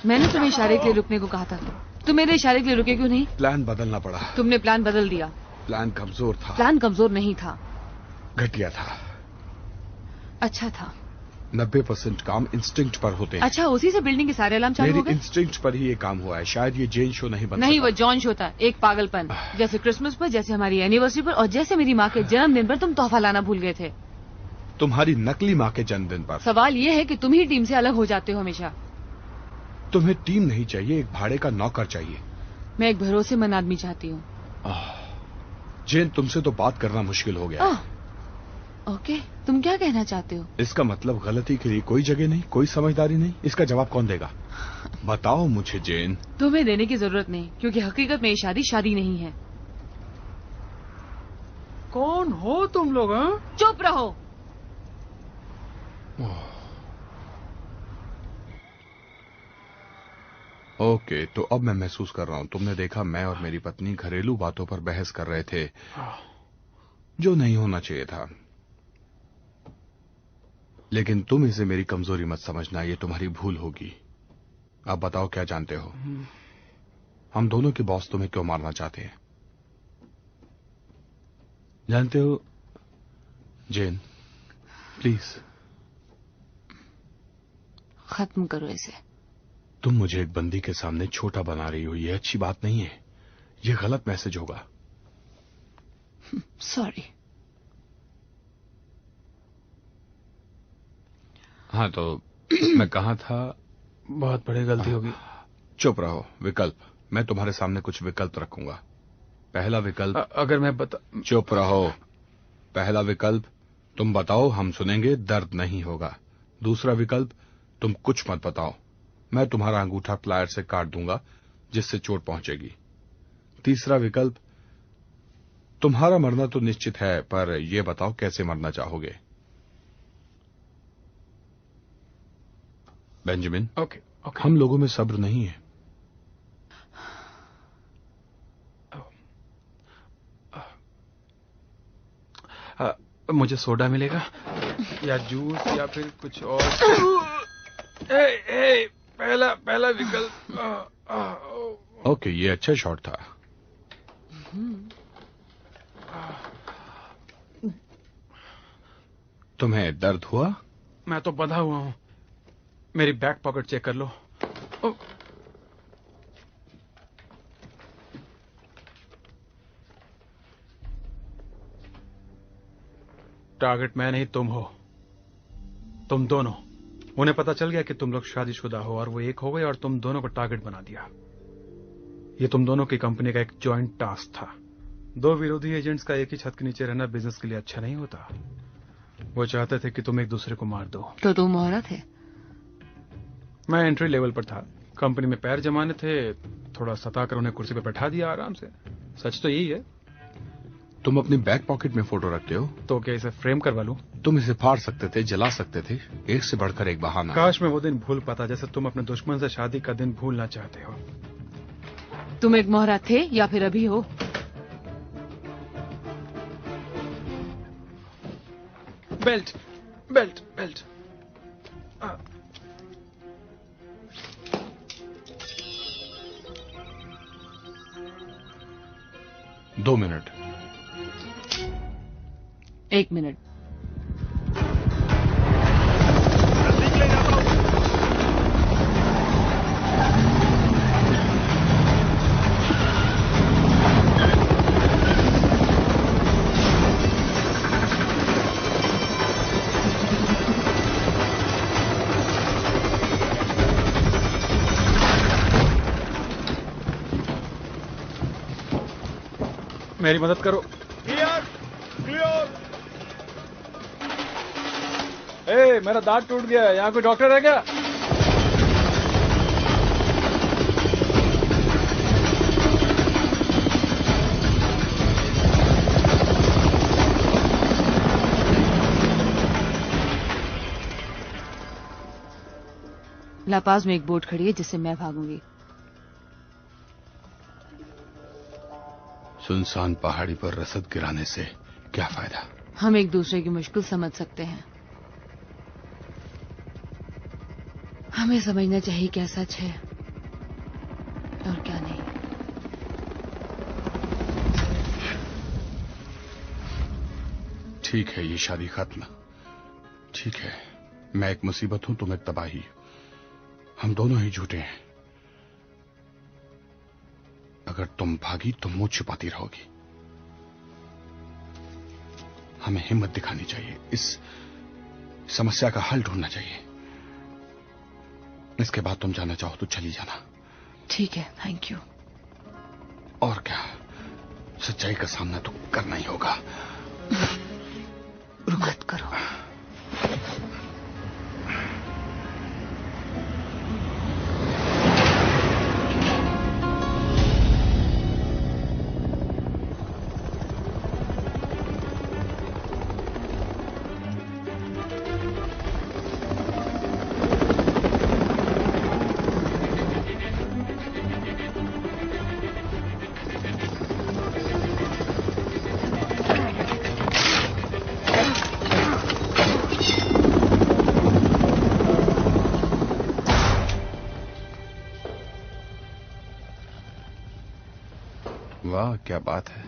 मैंने तुम्हें इशारे के लिए रुकने को कहा था, तुम मेरे इशारे के लिए रुके क्यों नहीं? प्लान बदलना पड़ा। तुमने प्लान बदल दिया। प्लान कमजोर था। प्लान कमजोर नहीं था, घटिया था। अच्छा था। 90% काम इंस्टिंक्ट पर होते हैं। अच्छा, उसी से बिल्डिंग के सारे अलार्म चालू हो मेरी गए? इंस्टिंक्ट पर ही ये काम हुआ है। शायद ये जेन शो नहीं बन नहीं, सका। वो जॉन शो था। एक पागलपन, जैसे क्रिसमस पर, जैसे हमारी एनिवर्सरी पर और जैसे मेरी माँ के जन्मदिन पर तुम तोहफा लाना भूल गए थे। तुम्हारी नकली माँ के जन्मदिन पर। सवाल ये है कि तुम ही टीम से अलग हो जाते हो हमेशा। तुम्हें टीम नहीं चाहिए, एक भाड़े का नौकर चाहिए। मैं एक भरोसेमंद आदमी चाहती हूँ। जेन, तुमसे तो बात करना मुश्किल हो गया। ओके, तुम क्या कहना चाहते हो? इसका मतलब गलती के लिए कोई जगह नहीं, कोई समझदारी नहीं। इसका जवाब कौन देगा? बताओ मुझे जेन। तुम्हें देने की जरूरत नहीं, क्योंकि हकीकत में ये शादी नहीं है। कौन हो तुम लोग? चुप रहो। ओके, तो अब मैं महसूस कर रहा हूं। तुमने देखा, मैं और मेरी पत्नी घरेलू बातों पर बहस कर रहे थे, जो नहीं होना चाहिए था। लेकिन तुम इसे मेरी कमजोरी मत समझना, ये तुम्हारी भूल होगी। अब बताओ क्या जानते हो? हम दोनों के बॉस तुम्हें क्यों मारना चाहते हैं? जानते हो जेन? प्लीज खत्म करो इसे। तुम मुझे एक बंदी के सामने छोटा बना रही हो, ये अच्छी बात नहीं है। ये गलत मैसेज होगा। सॉरी। हाँ, तो मैं कहाँ था? बहुत बड़ी गलती होगी। चुप रहो। विकल्प, मैं तुम्हारे सामने कुछ विकल्प रखूंगा। पहला विकल्प, अगर मैं बता। चुप रहो। पहला विकल्प, तुम बताओ, हम सुनेंगे, दर्द नहीं होगा। दूसरा विकल्प, तुम कुछ मत बताओ, मैं तुम्हारा अंगूठा प्लायर से काट दूंगा, जिससे चोट पहुंचेगी। तीसरा विकल्प, तुम्हारा मरना तो निश्चित है, पर यह बताओ कैसे मरना चाहोगे। Benjamin, okay. हम लोगों में सब्र नहीं है। मुझे सोडा मिलेगा या जूस या फिर कुछ और? पहला विकल्प। ओके, ये अच्छा शॉट था। तुम्हें दर्द हुआ? मैं तो बंधा हुआ हूं। मेरी बैक पॉकेट चेक कर लो। टारगेट मैं नहीं, तुम हो। तुम दोनों। उन्हें पता चल गया कि तुम लोग शादीशुदा हो और वो एक हो गए और तुम दोनों को टारगेट बना दिया। ये तुम दोनों की कंपनी का एक जॉइंट टास्क था। दो विरोधी एजेंट्स का एक ही छत के नीचे रहना बिजनेस के लिए अच्छा नहीं होता। वो चाहते थे कि तुम एक दूसरे को मार दो। तो तुम औरत थे? मैं एंट्री लेवल पर था, कंपनी में पैर जमाने थे, थोड़ा सताकर उन्हें कुर्सी पर बैठा दिया आराम से। सच तो यही है। तुम अपनी बैक पॉकेट में फोटो रखते हो, तो क्या इसे फ्रेम करवा लूं? तुम इसे फाड़ सकते थे, जला सकते थे, एक से बढ़कर एक बहाना। काश मैं वो दिन भूल पाता जैसे तुम अपने दुश्मन से शादी का दिन भूलना चाहते हो। तुम एक मोहरा थे या फिर अभी हो? Belt belt belt. 2 minute. 1 minute. मेरी मदद करो। Clear clear. ए, मेरा दांत टूट गया है, यहाँ कोई डॉक्टर है क्या? लापाज में एक बोट खड़ी है जिससे मैं भागूंगी। सुनसान पहाड़ी पर रसद गिराने से क्या फायदा? हम एक दूसरे की मुश्किल समझ सकते हैं। हमें समझना चाहिए क्या सच है और क्या नहीं। ठीक है, ये शादी खत्म। ठीक है, मैं एक मुसीबत हूं, तुम एक तबाही। हम दोनों ही झूठे हैं। अगर तुम भागी तो मुंह छुपाती रहोगी। हमें हिम्मत दिखानी चाहिए, इस समस्या का हल ढूंढना चाहिए। इसके बाद तुम जाना चाहो तो चली जाना। ठीक है, थैंक यू। और क्या, सच्चाई का सामना तो करना ही होगा। मत करो। वाह, क्या बात है।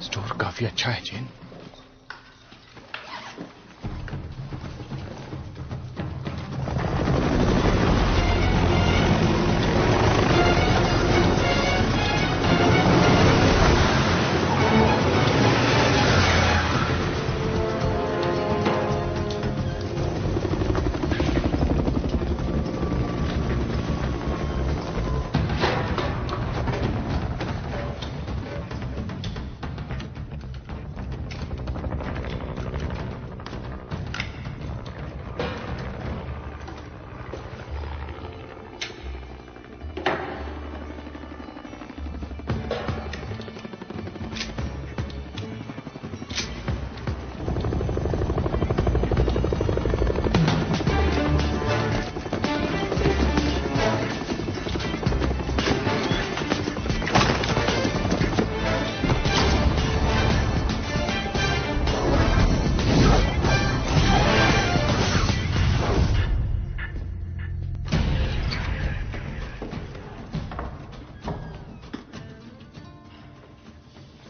स्टोर काफी अच्छा है जेन।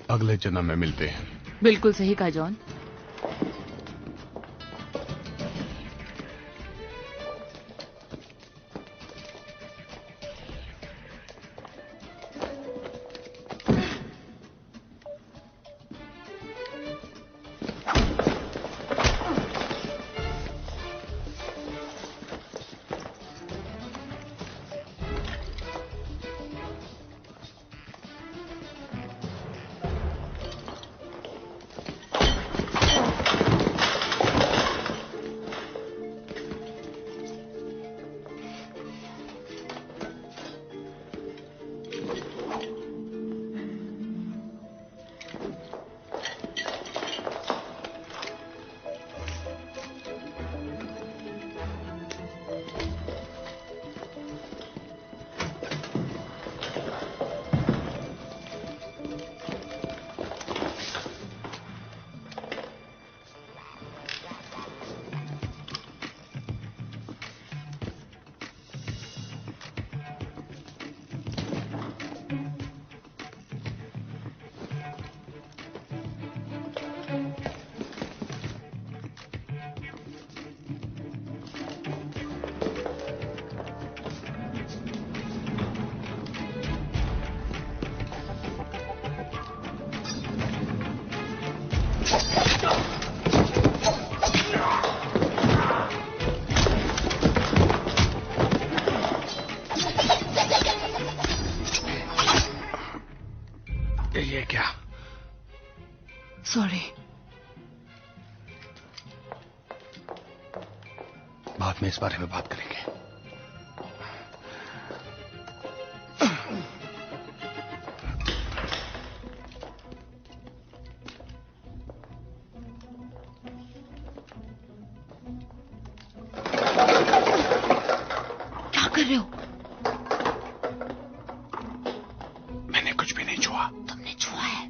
अगले जन्म में मिलते हैं। बिल्कुल सही कहा जॉन। ये क्या? सॉरी। बाद में इस बारे में बात करेंगे। क्या कर रहे हो? मैंने कुछ भी नहीं छुआ। तुमने छुआ है।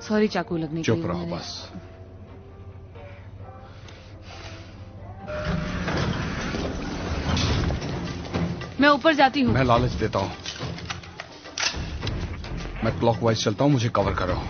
सॉरी चाकू लगने के चुप लिए। रहो बस। मैं ऊपर जाती हूँ। मैं लालच देता हूँ। मैं क्लॉकवाइज चलता हूँ, मुझे कवर करो।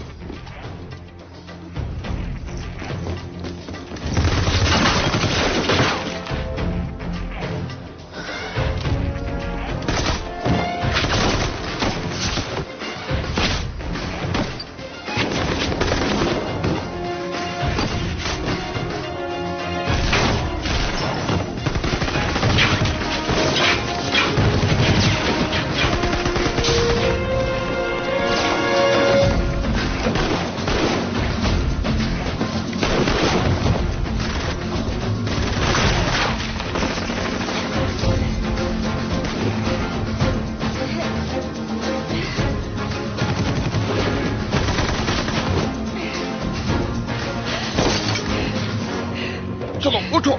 चलो उठो।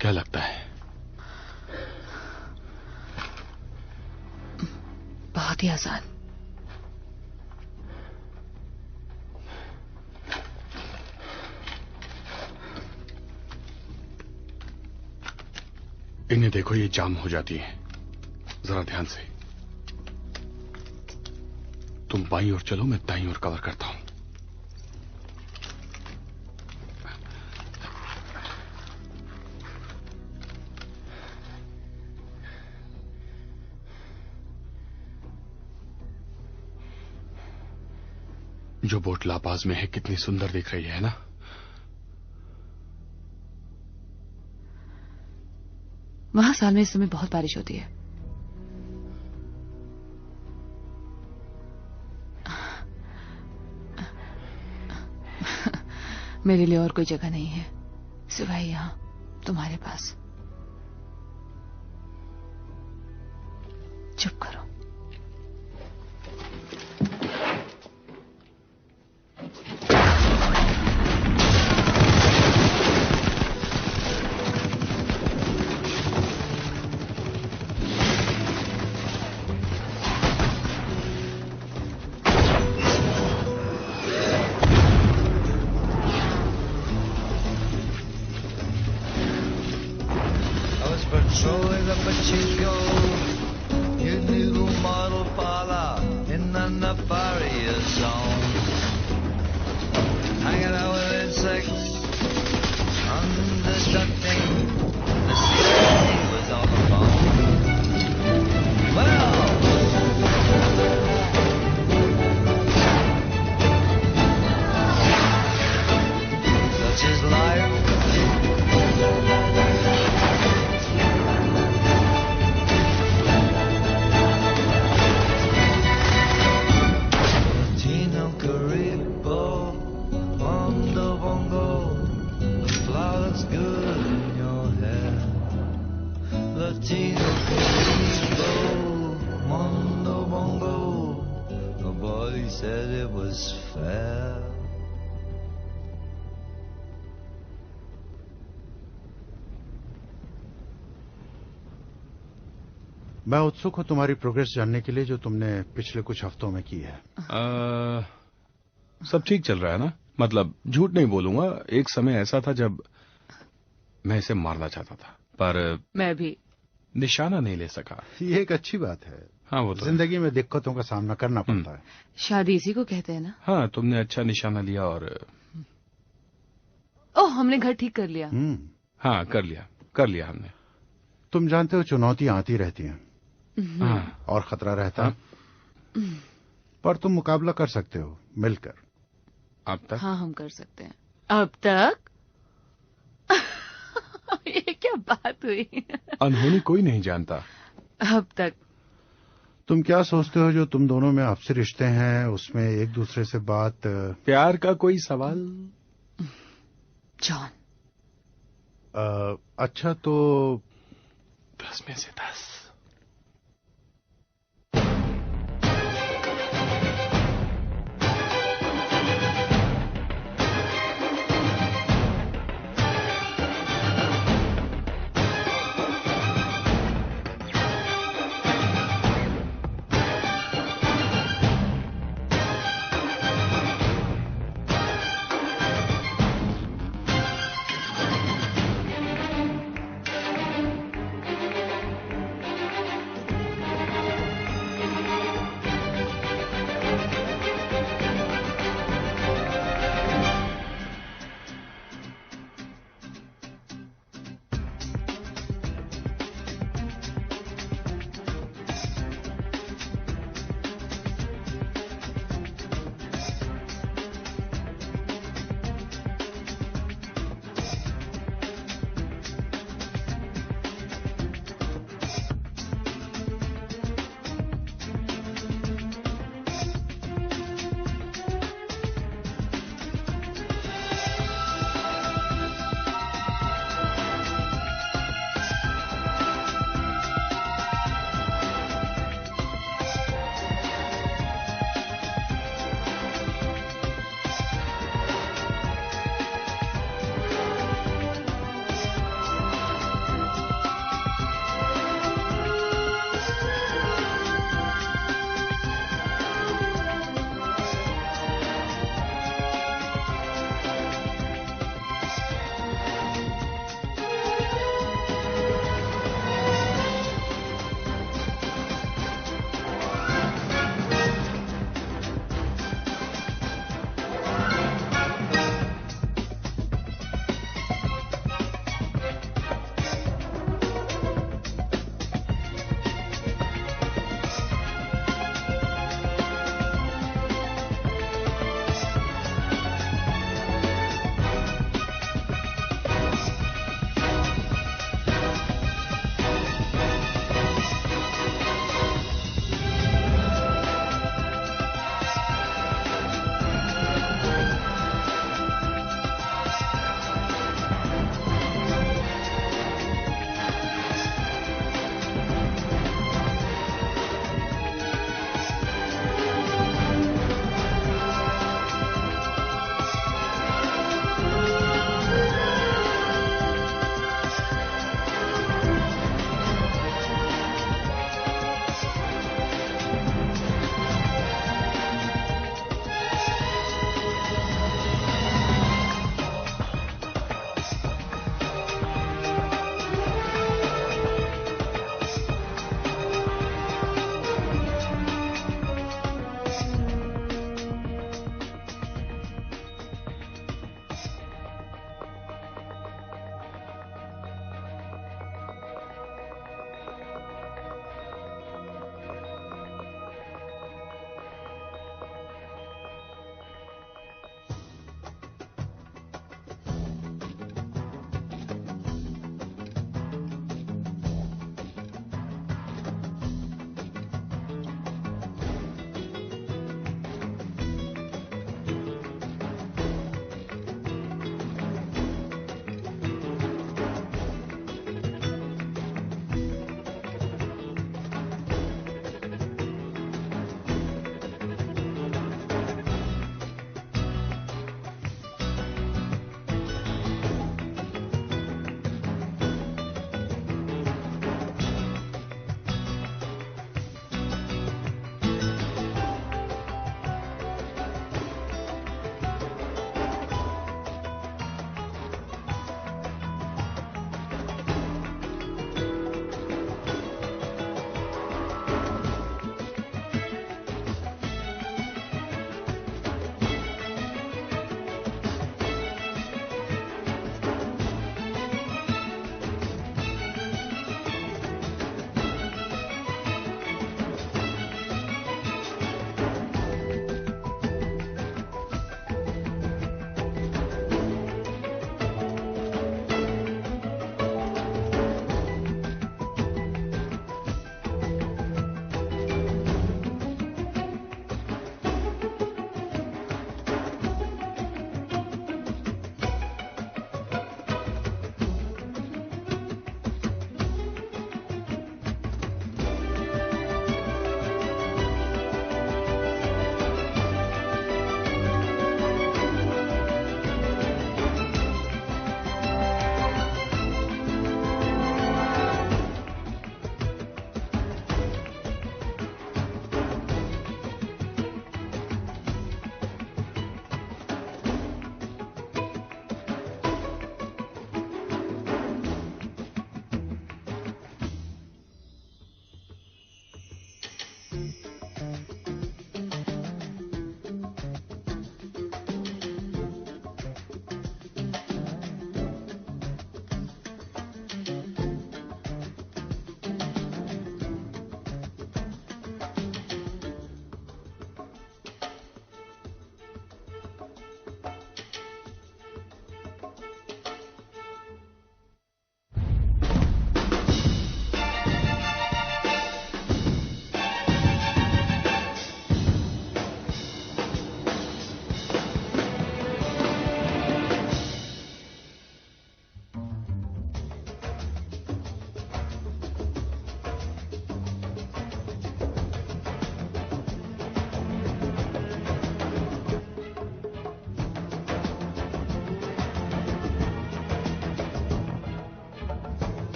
क्या लगता है? बहुत ही आसान। इन्हें देखो, ये जाम हो जाती है। जरा ध्यान से। तुम बाईं ओर चलो, मैं दाईं ओर कवर करता हूं। जो बोट लापाज में है कितनी सुंदर दिख रही है ना? वहां साल में इस समय बहुत बारिश होती है। मेरे लिए और कोई जगह नहीं है सिवाय यहां तुम्हारे पास। चुप करो। zone. Hanging out with insects, understructing. The city was all alone. Well, such is life. Latino Caribo, Mondo Bongo, the flower looks good in your hair. Latino Caribo, Mondo Bongo, nobody said it was fair. मैं उत्सुक हूं तुम्हारी progress जानने के लिए जो तुमने पिछले कुछ हफ्तों में की है। सब ठीक चल रहा है ना? मतलब झूठ नहीं बोलूंगा, एक समय ऐसा था जब मैं इसे मारना चाहता था, पर मैं भी निशाना नहीं ले सका। ये एक अच्छी बात है। हाँ, वो तो जिंदगी में दिक्कतों का सामना करना पड़ता है। शादी इसी को कहते हैं ना? हाँ, तुमने अच्छा निशाना लिया और ओह, हमने घर ठीक कर लिया। हाँ, कर लिया हमने। तुम जानते हो चुनौतियां आती रहती हैं। हाँ। और खतरा रहता है, पर तुम मुकाबला कर सकते हो मिलकर। अब तक? हाँ, हम कर सकते हैं। अब तक? ये क्या बात हुई? अनहोनी कोई नहीं जानता। अब तक तुम क्या सोचते हो जो तुम दोनों में आपसी रिश्ते हैं उसमें एक दूसरे से बात? प्यार का कोई सवाल? जॉन। अच्छा तो 10 में से 10।